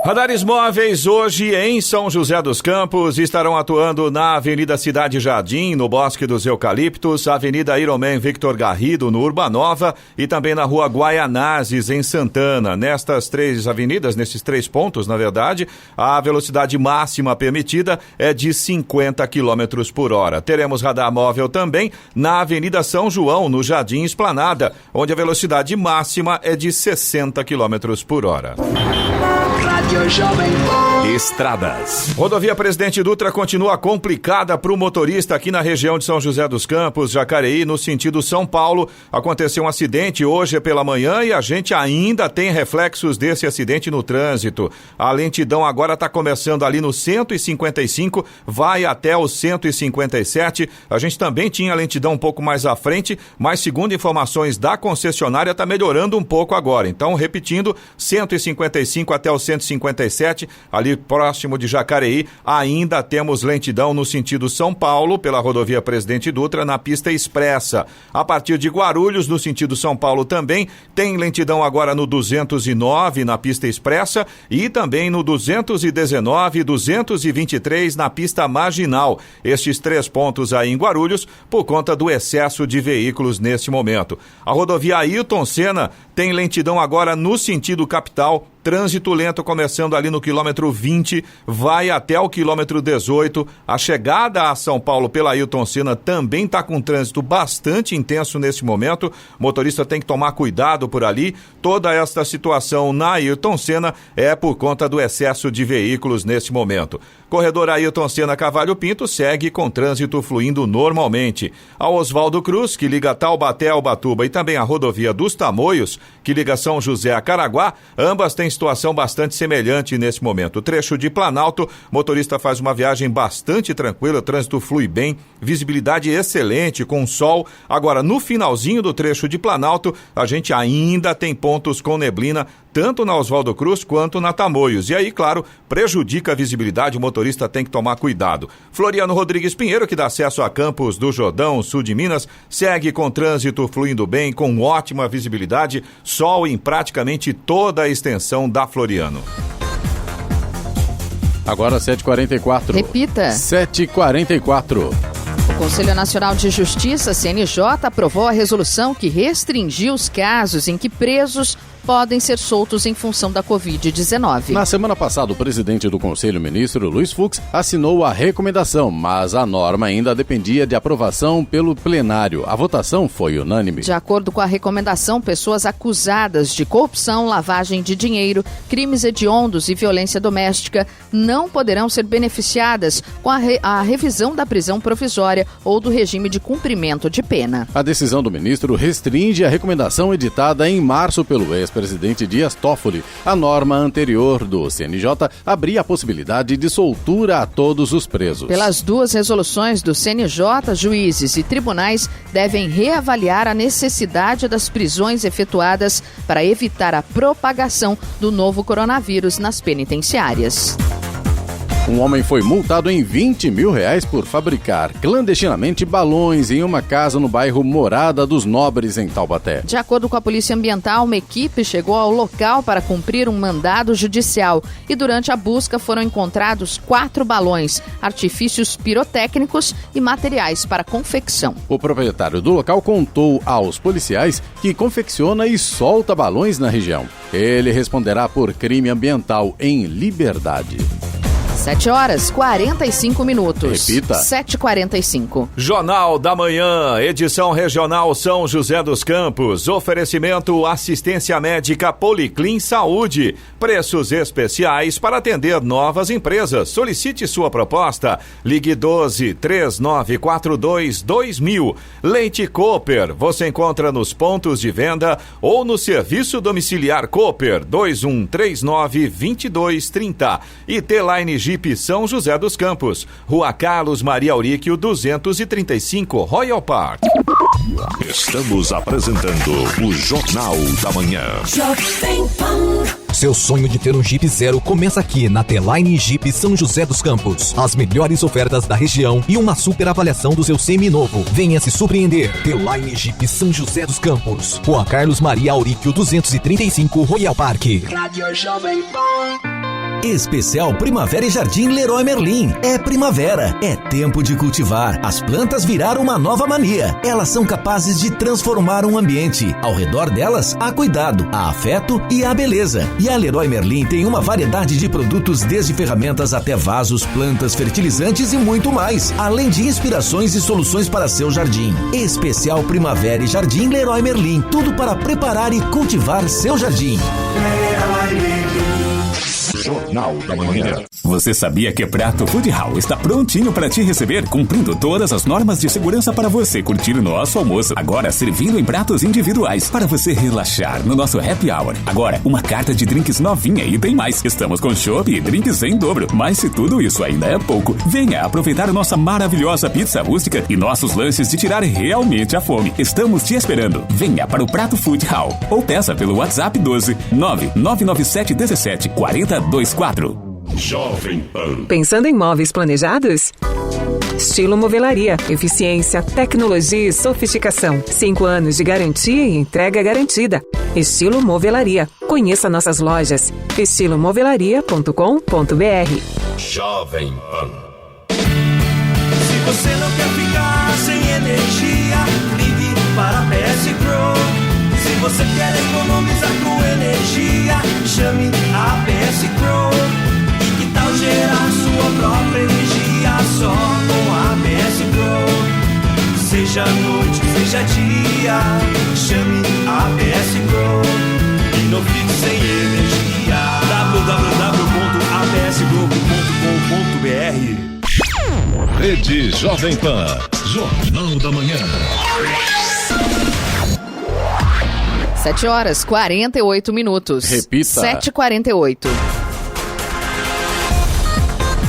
Radares móveis hoje em São José dos Campos estarão atuando na Avenida Cidade Jardim, no Bosque dos Eucaliptos, Avenida Ironman Victor Garrido, no Urbanova, e também na Rua Guaianazes, em Santana. Nestas 3 avenidas, nesses 3 pontos, na verdade, a velocidade máxima permitida é de 50 km por hora. Teremos radar móvel também na Avenida São João, no Jardim Esplanada, onde a velocidade máxima é de 60 km por hora. Estradas. Rodovia Presidente Dutra continua complicada para o motorista aqui na região de São José dos Campos, Jacareí, no sentido São Paulo. Aconteceu um acidente hoje pela manhã e a gente ainda tem reflexos desse acidente no trânsito. A lentidão agora está começando ali no 155, vai até o 157. A gente também tinha lentidão um pouco mais à frente, mas segundo informações da concessionária está melhorando um pouco agora. Então, repetindo, 155 até o 157, ali próximo de Jacareí, ainda temos lentidão no sentido São Paulo, pela rodovia Presidente Dutra, na pista expressa. A partir de Guarulhos, no sentido São Paulo também, tem lentidão agora no 209, na pista expressa, e também no 219 e 223, na pista marginal. Estes 3 pontos aí em Guarulhos, por conta do excesso de veículos nesse momento. A rodovia Ailton Senna tem lentidão agora no sentido capital, trânsito lento começando ali no quilômetro 20, vai até o quilômetro 18. A chegada a São Paulo pela Ailton Senna também está com trânsito bastante intenso nesse momento. O motorista tem que tomar cuidado por ali. Toda esta situação na Ailton Senna é por conta do excesso de veículos nesse momento. Corredor Ailton Senna Cavalho Pinto segue com trânsito fluindo normalmente. A Oswaldo Cruz, que liga Taubaté ao Ubatuba, e também a rodovia dos Tamoios, que liga São José a Caraguá, ambas têm situação bastante semelhante nesse momento. O trecho de Planalto, motorista faz uma viagem bastante tranquila, o trânsito flui bem, visibilidade excelente, com sol. Agora, no finalzinho do trecho de Planalto, a gente ainda tem pontos com neblina, tanto na Oswaldo Cruz quanto na Tamoios. E aí, claro, prejudica a visibilidade, o motorista tem que tomar cuidado. Floriano Rodrigues Pinheiro, que dá acesso a Campos do Jordão, sul de Minas, segue com trânsito fluindo bem, com ótima visibilidade, sol em praticamente toda a extensão da Floriano. Agora 7h44. Repita. 7h44. O Conselho Nacional de Justiça, CNJ, aprovou a resolução que restringiu os casos em que presos podem ser soltos em função da Covid-19. Na semana passada, o presidente do Conselho, ministro Luiz Fux, assinou a recomendação, mas a norma ainda dependia de aprovação pelo plenário. A votação foi unânime. De acordo com a recomendação, pessoas acusadas de corrupção, lavagem de dinheiro, crimes hediondos e violência doméstica não poderão ser beneficiadas com a revisão da prisão provisória ou do regime de cumprimento de pena. A decisão do ministro restringe a recomendação editada em março pelo ex-presidente Dias Toffoli. A norma anterior do CNJ abria a possibilidade de soltura a todos os presos. Pelas duas resoluções do CNJ, juízes e tribunais devem reavaliar a necessidade das prisões efetuadas para evitar a propagação do novo coronavírus nas penitenciárias. Um homem foi multado em R$20 mil por fabricar clandestinamente balões em uma casa no bairro Morada dos Nobres, em Taubaté. De acordo com a Polícia Ambiental, uma equipe chegou ao local para cumprir um mandado judicial e durante a busca foram encontrados 4 balões, artifícios pirotécnicos e materiais para confecção. O proprietário do local contou aos policiais que confecciona e solta balões na região. Ele responderá por crime ambiental em liberdade. 7h45. Repita. 7h45. Jornal da Manhã, edição regional São José dos Campos. Oferecimento assistência médica Policlin Saúde. Preços especiais para atender novas empresas. Solicite sua proposta. Ligue 12-3942-2000. Leite Cooper. Você encontra nos pontos de venda ou no serviço domiciliar Cooper 2139-2230. E T-Line Jeep São José dos Campos, Rua Carlos Maria Auríquio 235, Royal Park. Estamos apresentando o Jornal da Manhã. Seu sonho de ter um Jeep Zero começa aqui na T-Line Jeep São José dos Campos. As melhores ofertas da região e uma super avaliação do seu semi-novo. Venha se surpreender. T-Line Jeep São José dos Campos, Rua Carlos Maria Auríquio 235, Royal Park. Rádio Jovem Pan. Especial Primavera e Jardim Leroy Merlin. É primavera, é tempo de cultivar. As plantas viraram uma nova mania. Elas são capazes de transformar um ambiente. Ao redor delas, há cuidado, há afeto e há beleza. E a Leroy Merlin tem uma variedade de produtos, desde ferramentas até vasos, plantas, fertilizantes e muito mais. Além de inspirações e soluções para seu jardim. Especial Primavera e Jardim Leroy Merlin. Tudo para preparar e cultivar seu jardim. Leroy Merlin. Jornal da Manhã. Você sabia que Prato Food Hall está prontinho para te receber, cumprindo todas as normas de segurança para você curtir o nosso almoço. Agora servindo em pratos individuais para você relaxar no nosso happy hour. Agora, uma carta de drinks novinha e tem mais. Estamos com chopp e drinks em dobro. Mas se tudo isso ainda é pouco, venha aproveitar nossa maravilhosa pizza rústica e nossos lanches de tirar realmente a fome. Estamos te esperando. Venha para o Prato Food Hall ou peça pelo WhatsApp 12 997 17 40 24. Jovem Pan. Pensando em móveis planejados? Estilo Movelaria. Eficiência, tecnologia e sofisticação. 5 anos de garantia e entrega garantida. Estilo Movelaria. Conheça nossas lojas. estilomovelaria.com.br. Jovem Pan. Se você não quer ficar sem energia, ligue para a PS Grow. Se você quer economizar com energia, chame a PS Grow. E que tal gerar sua própria energia só com a PS Grow? Seja noite, seja dia, chame a PS Grow e não fique sem energia. www.apsgroup.com.br. Rede Jovem Pan. Jornal da Manhã. 7h48. Repita. 7h48.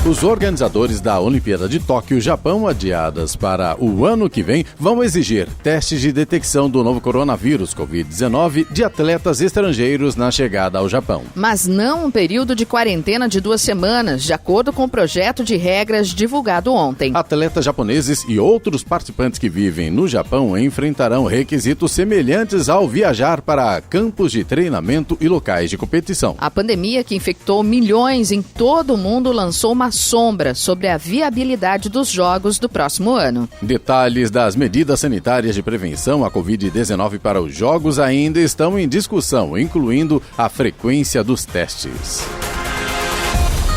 Os organizadores da Olimpíada de Tóquio, Japão, adiadas para o ano que vem, vão exigir testes de detecção do novo coronavírus Covid-19 de atletas estrangeiros na chegada ao Japão. Mas não um período de quarentena de 2 semanas, de acordo com o projeto de regras divulgado ontem. Atletas japoneses e outros participantes que vivem no Japão enfrentarão requisitos semelhantes ao viajar para campos de treinamento e locais de competição. A pandemia que infectou milhões em todo o mundo lançou uma sombra sobre a viabilidade dos jogos do próximo ano. Detalhes das medidas sanitárias de prevenção à Covid-19 para os jogos ainda estão em discussão, incluindo a frequência dos testes.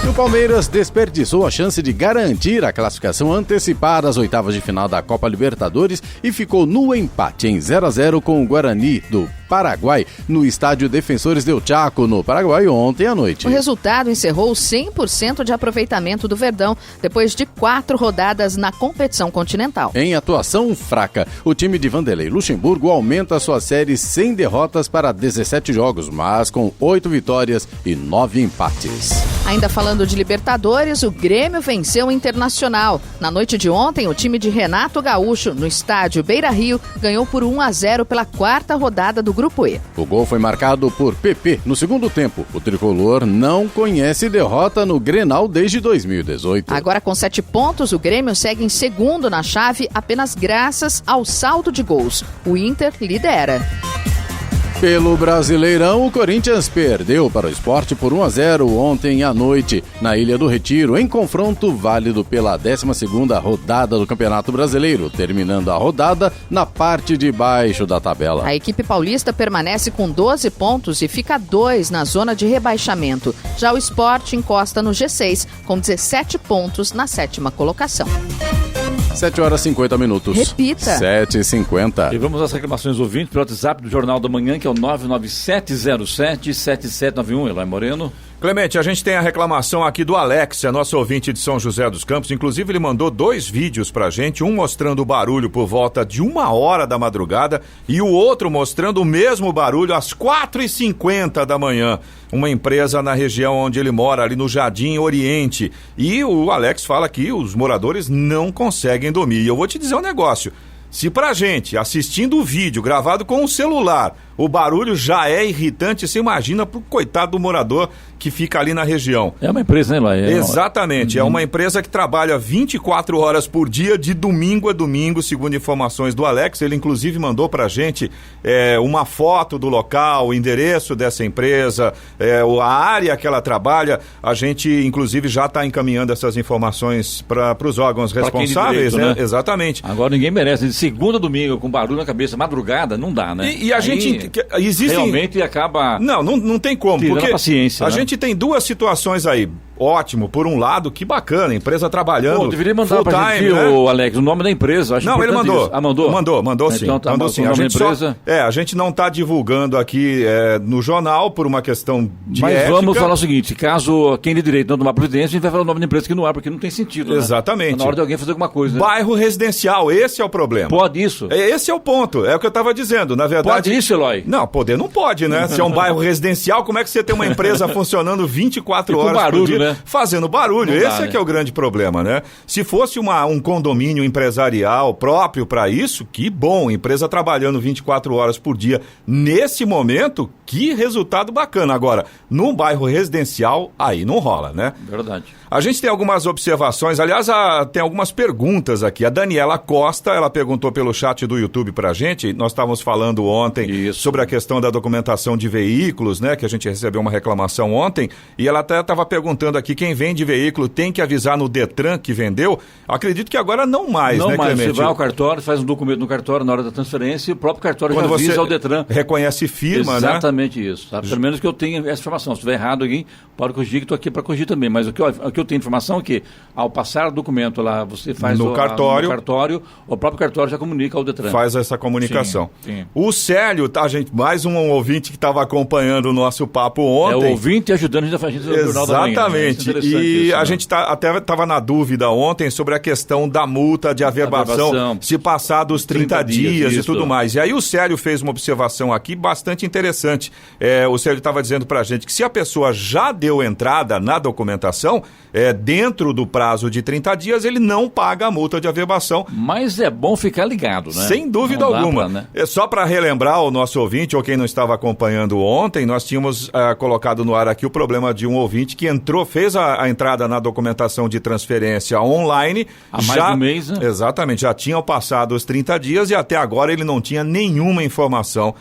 E o Palmeiras desperdiçou a chance de garantir a classificação antecipada às oitavas de final da Copa Libertadores e ficou no empate em 0-0 com o Guarani do Paraguai, no estádio Defensores del Chaco, no Paraguai, ontem à noite. O resultado encerrou 100% de aproveitamento do Verdão, depois de 4 rodadas na competição continental. Em atuação fraca, o time de Vanderlei Luxemburgo aumenta sua série sem derrotas para 17 jogos, mas com 8 vitórias e 9 empates. Ainda falando de Libertadores, o Grêmio venceu o Internacional. Na noite de ontem, o time de Renato Gaúcho, no estádio Beira-Rio, ganhou por 1-0 pela 4ª rodada do Grupo E. O gol foi marcado por PP no segundo tempo. O tricolor não conhece derrota no Grenal desde 2018. Agora com 7 pontos, o Grêmio segue em segundo na chave apenas graças ao saldo de gols. O Inter lidera. Pelo Brasileirão, o Corinthians perdeu para o Sport por 1-0 ontem à noite, na Ilha do Retiro, em confronto válido pela 12ª rodada do Campeonato Brasileiro, terminando a rodada na parte de baixo da tabela. A equipe paulista permanece com 12 pontos e fica 2 na zona de rebaixamento. Já o Sport encosta no G6, com 17 pontos na 7ª colocação. 7h50. Repita. 7h50. E vamos às reclamações ouvintes pelo WhatsApp do Jornal da Manhã, que é o 99707-7791. Eloy Moreno. Clemente, a gente tem a reclamação aqui do Alex, nosso ouvinte de São José dos Campos. Inclusive, ele mandou 2 vídeos pra gente, um mostrando o barulho por volta de 1h da madrugada e o outro mostrando o mesmo barulho às 4h50 da manhã. Uma empresa na região onde ele mora, ali no Jardim Oriente. E o Alex fala que os moradores não conseguem dormir. E eu vou te dizer um negócio. Se pra gente, assistindo o vídeo gravado com o celular, o barulho já é irritante, você imagina pro coitado do morador que fica ali na região. É uma empresa, né, Eloy? Exatamente, é uma empresa que trabalha 24 horas por dia, de domingo a domingo, segundo informações do Alex. Ele inclusive mandou pra gente uma foto do local, o endereço dessa empresa, a área que ela trabalha. A gente inclusive já está encaminhando essas informações para os órgãos responsáveis, direito, né? Exatamente. Agora ninguém merece, de segunda a domingo, com barulho na cabeça, madrugada, não dá, né? E a gente... Existem... Realmente acaba... Não tem como, porque a paciência, a né? gente tem 2 situações aí. Ótimo, por um lado, que bacana, empresa trabalhando. Pô, deveria mandar pra gente, né? Alex, o nome da empresa. Acho não, ele mandou. Ah, mandou? Mandou sim. Então, mandou sim. A gente a gente não está divulgando aqui no jornal por uma questão de Mas ética. Vamos falar o seguinte, caso quem de direito não tomar providência, a gente vai falar o nome da empresa que não há, porque não tem sentido, né? Exatamente. Na hora de alguém fazer alguma coisa. Né? Bairro residencial, esse é o problema. Pode isso? Esse é o ponto, é o que eu estava dizendo, na verdade. Pode isso, Eloy? Não, poder não pode, né? Se é um bairro residencial, como é que você tem uma empresa funcionando 24 horas barulho, por dia, né? fazendo barulho? Esse que é o grande problema, né? Se fosse um condomínio empresarial próprio para isso, que bom, empresa trabalhando 24 horas por dia. Nesse momento, que resultado bacana. Agora, num bairro residencial, aí não rola, né? Verdade. A gente tem algumas observações, aliás, tem algumas perguntas aqui. A Daniela Costa, ela perguntou pelo chat do YouTube pra gente, nós estávamos falando ontem sobre a questão da documentação de veículos, né, que a gente recebeu uma reclamação ontem, e ela até estava perguntando aqui, quem vende veículo tem que avisar no Detran que vendeu? Acredito que agora não mais, não né, mais. Clemente? Você vai ao cartório, faz um documento no cartório na hora da transferência e o próprio cartório já avisa ao Detran. Reconhece firma, Exatamente isso. Tá? Pelo menos que eu tenha essa informação. Se estiver errado aqui, pode corrigir, que estou aqui para corrigir também. Mas o que eu tenho informação é que, ao passar o documento lá, você faz no cartório, o próprio cartório já comunica ao Detran. Faz essa comunicação. Sim. O Célio, tá, gente? Mais um ouvinte que estava acompanhando o nosso papo ontem. É o ouvinte ajudando a gente a fazer o Jornal da Manhã. Exatamente. E isso, a gente até estava na dúvida ontem sobre a questão da multa de averbação, se passar dos 30 dias e tudo mais. E aí o Célio fez uma observação aqui bastante interessante. O Célio estava dizendo pra gente que se a pessoa já deu entrada na documentação, dentro do prazo de 30 dias, ele não paga a multa de averbação. Mas é bom ficar ligado, né? Sem dúvida alguma. Né? Só para relembrar o nosso ouvinte, ou quem não estava acompanhando ontem, nós tínhamos colocado no ar aqui o problema de um ouvinte que fez a entrada na documentação de transferência online. Há mais de um mês, né? Exatamente, já tinham passado os 30 dias e até agora ele não tinha nenhuma informação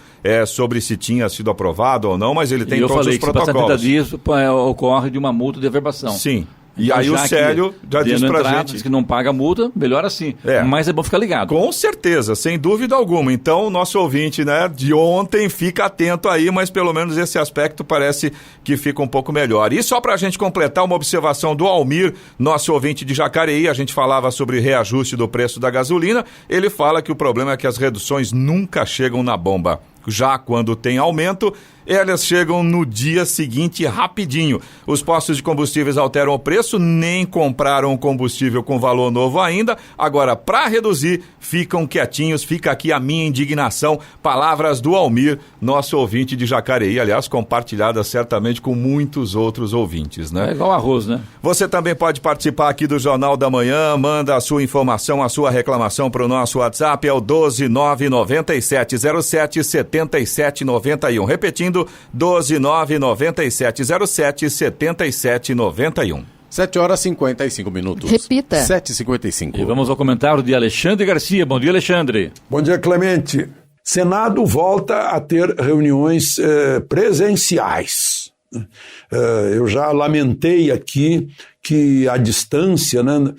sobre se tinha sido aprovado ou não, mas ele tem todos os protocolos. Se passar 30 dias, ocorre de uma multa de averbação. Sim. E então, aí o Célio já disse pra gente... Diz que não paga multa, melhor assim. Mas é bom ficar ligado. Com certeza, sem dúvida alguma. Então, o nosso ouvinte, né, de ontem, fica atento aí, mas pelo menos esse aspecto parece que fica um pouco melhor. E só pra gente completar, uma observação do Almir, nosso ouvinte de Jacareí, a gente falava sobre reajuste do preço da gasolina, ele fala que o problema é que as reduções nunca chegam na bomba. Já quando tem aumento, elas chegam no dia seguinte rapidinho. Os postos de combustíveis alteram o preço, nem compraram combustível com valor novo ainda. Agora, para reduzir, ficam quietinhos. Fica aqui a minha indignação. Palavras do Almir, nosso ouvinte de Jacareí, aliás, compartilhadas certamente com muitos outros ouvintes, né? É igual arroz, né? Você também pode participar aqui do Jornal da Manhã, manda a sua informação, a sua reclamação para o nosso WhatsApp, é o 12997077791. Repetindo, 12997077791. 7h55. Repita. 7h55. E vamos ao comentário de Alexandre Garcia. Bom dia, Alexandre. Bom dia, Clemente. Senado volta a ter reuniões presenciais. Eu já lamentei aqui que a distância, né,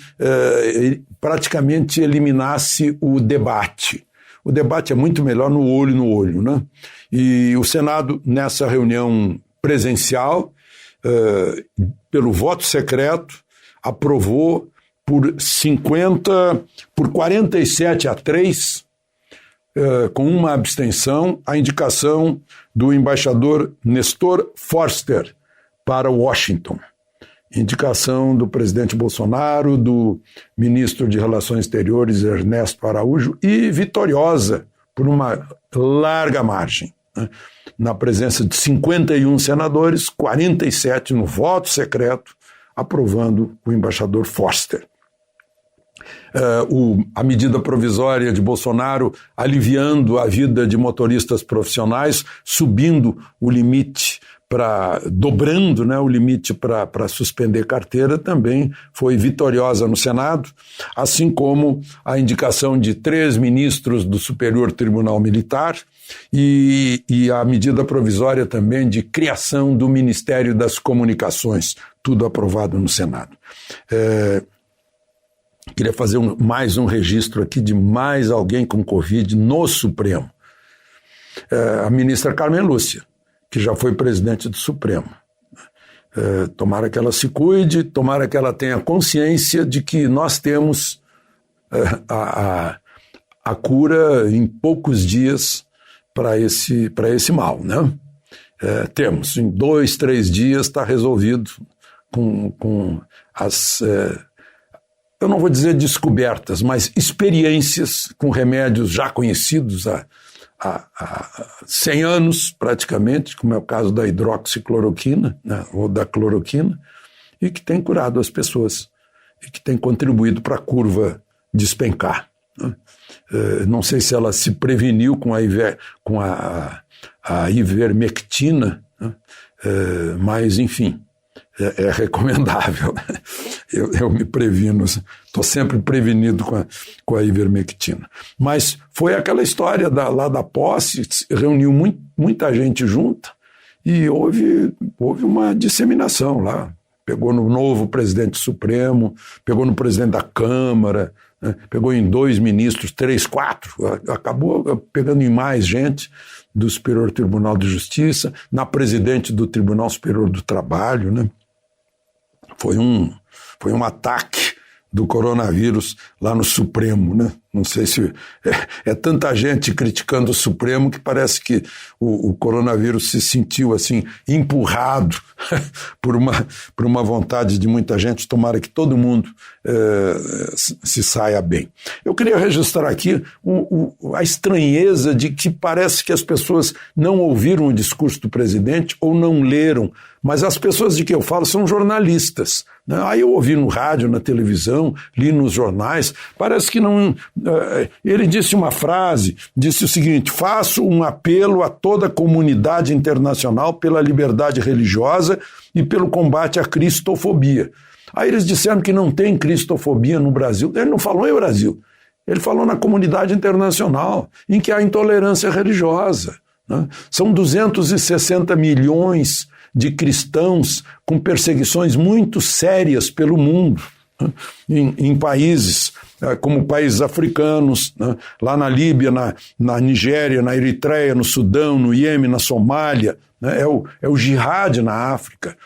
praticamente eliminasse o debate. O debate é muito melhor no olho, né? E o Senado, nessa reunião presencial, pelo voto secreto, aprovou por 47-3, com uma abstenção, a indicação do embaixador Nestor Forster para Washington. Indicação do presidente Bolsonaro, do ministro de Relações Exteriores Ernesto Araújo, e vitoriosa por uma larga margem, né? Na presença de 51 senadores, 47 no voto secreto, aprovando o embaixador Forster. A medida provisória de Bolsonaro aliviando a vida de motoristas profissionais, subindo o limite, dobrando, né, o limite para suspender carteira, também foi vitoriosa no Senado, assim como a indicação de 3 ministros do Superior Tribunal Militar e a medida provisória também de criação do Ministério das Comunicações, tudo aprovado no Senado. Queria fazer mais um registro aqui de mais alguém com Covid no Supremo. A ministra Carmen Lúcia, que já foi presidente do Supremo. Tomara que ela se cuide, tomara que ela tenha consciência de que nós temos a cura em poucos dias para esse mal, né? Temos, em 2, 3 dias está resolvido com as... eu não vou dizer descobertas, mas experiências com remédios já conhecidos há 100 anos, praticamente, como é o caso da hidroxicloroquina, né, ou da cloroquina, e que tem curado as pessoas, e que tem contribuído para a curva despencar. Né? Não sei se ela se preveniu com a ivermectina, né? Mas, enfim, é recomendável. Eu me previno, estou sempre prevenido com a ivermectina. Mas foi aquela história lá da posse, reuniu muita gente junta e houve uma disseminação lá. Pegou no novo presidente Supremo, pegou no presidente da Câmara, né? Pegou em 2 ministros, 3, 4, acabou pegando em mais gente do Superior Tribunal de Justiça, na presidente do Tribunal Superior do Trabalho, né? Foi um ataque do coronavírus lá no Supremo, né? Não sei se é tanta gente criticando o Supremo que parece que o coronavírus se sentiu assim empurrado por uma vontade de muita gente. Tomara que todo mundo se saia bem. Eu queria registrar aqui a estranheza de que parece que as pessoas não ouviram o discurso do presidente ou não leram, mas as pessoas de que eu falo são jornalistas, né? Aí eu ouvi no rádio, na televisão, li nos jornais, parece que não... Ele disse uma frase, disse o seguinte: faço um apelo a toda a comunidade internacional pela liberdade religiosa e pelo combate à cristofobia. Aí eles disseram que não tem cristofobia no Brasil. Ele não falou em Brasil, ele falou na comunidade internacional, em que há intolerância religiosa, né? São 260 milhões de cristãos com perseguições muito sérias pelo mundo, né? Em países como países africanos, né? Lá na Líbia, na Nigéria, na Eritreia, no Sudão, no Iêmen, na Somália, né? É o jihad na África.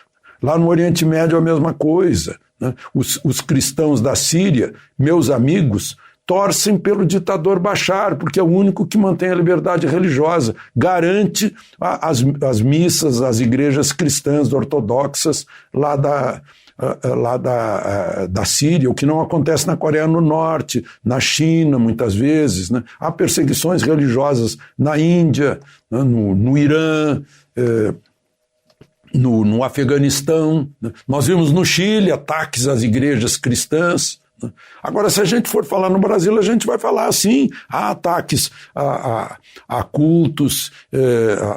Lá no Oriente Médio a mesma coisa, né? Os cristãos da Síria, meus amigos, torcem pelo ditador Bashar, porque é o único que mantém a liberdade religiosa, garante as missas, as igrejas cristãs ortodoxas lá da Síria, o que não acontece na Coreia do Norte, na China, muitas vezes, né? Há perseguições religiosas na Índia, né? no Irã, no Afeganistão, né? Nós vimos no Chile ataques às igrejas cristãs. Agora, se a gente for falar no Brasil, a gente vai falar assim, há ataques a cultos,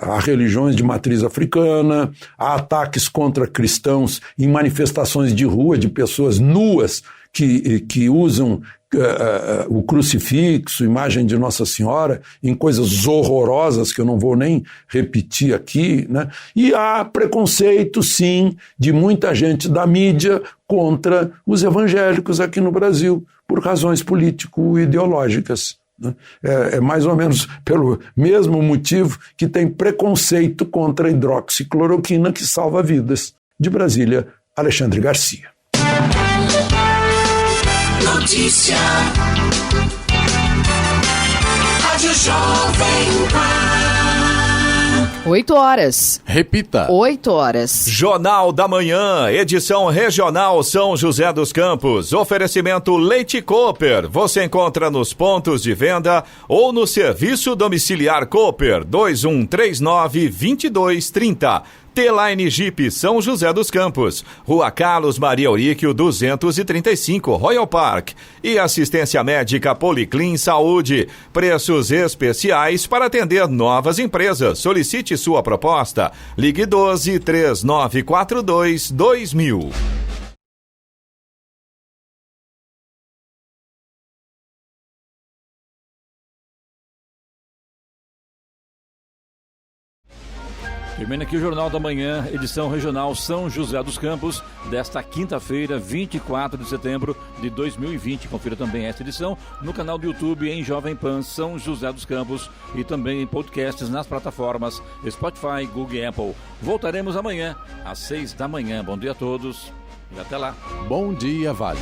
a religiões de matriz africana, há ataques contra cristãos em manifestações de rua de pessoas nuas que usam o crucifixo, imagem de Nossa Senhora, em coisas horrorosas que eu não vou nem repetir aqui, né? E há preconceito, sim, de muita gente da mídia contra os evangélicos aqui no Brasil, por razões político-ideológicas. Né? É mais ou menos pelo mesmo motivo que tem preconceito contra a hidroxicloroquina que salva vidas. De Brasília, Alexandre Garcia. Notícia. Rádio Jovem Pan. 8 horas. Repita. 8 horas. Jornal da Manhã, edição regional São José dos Campos. Oferecimento Leite Cooper. Você encontra nos pontos de venda ou no serviço domiciliar Cooper 2139-2230. T-Line Jeep São José dos Campos, Rua Carlos Maria Auríquio 235, Royal Park. E assistência médica Policlin Saúde. Preços especiais para atender novas empresas. Solicite sua proposta. Ligue 12-3942-2000. Termina aqui o Jornal da Manhã, edição regional São José dos Campos, desta quinta-feira, 24 de setembro de 2020. Confira também esta edição no canal do YouTube em Jovem Pan São José dos Campos e também em podcasts nas plataformas Spotify, Google e Apple. Voltaremos amanhã às 6 da manhã. Bom dia a todos e até lá. Bom dia, Vale.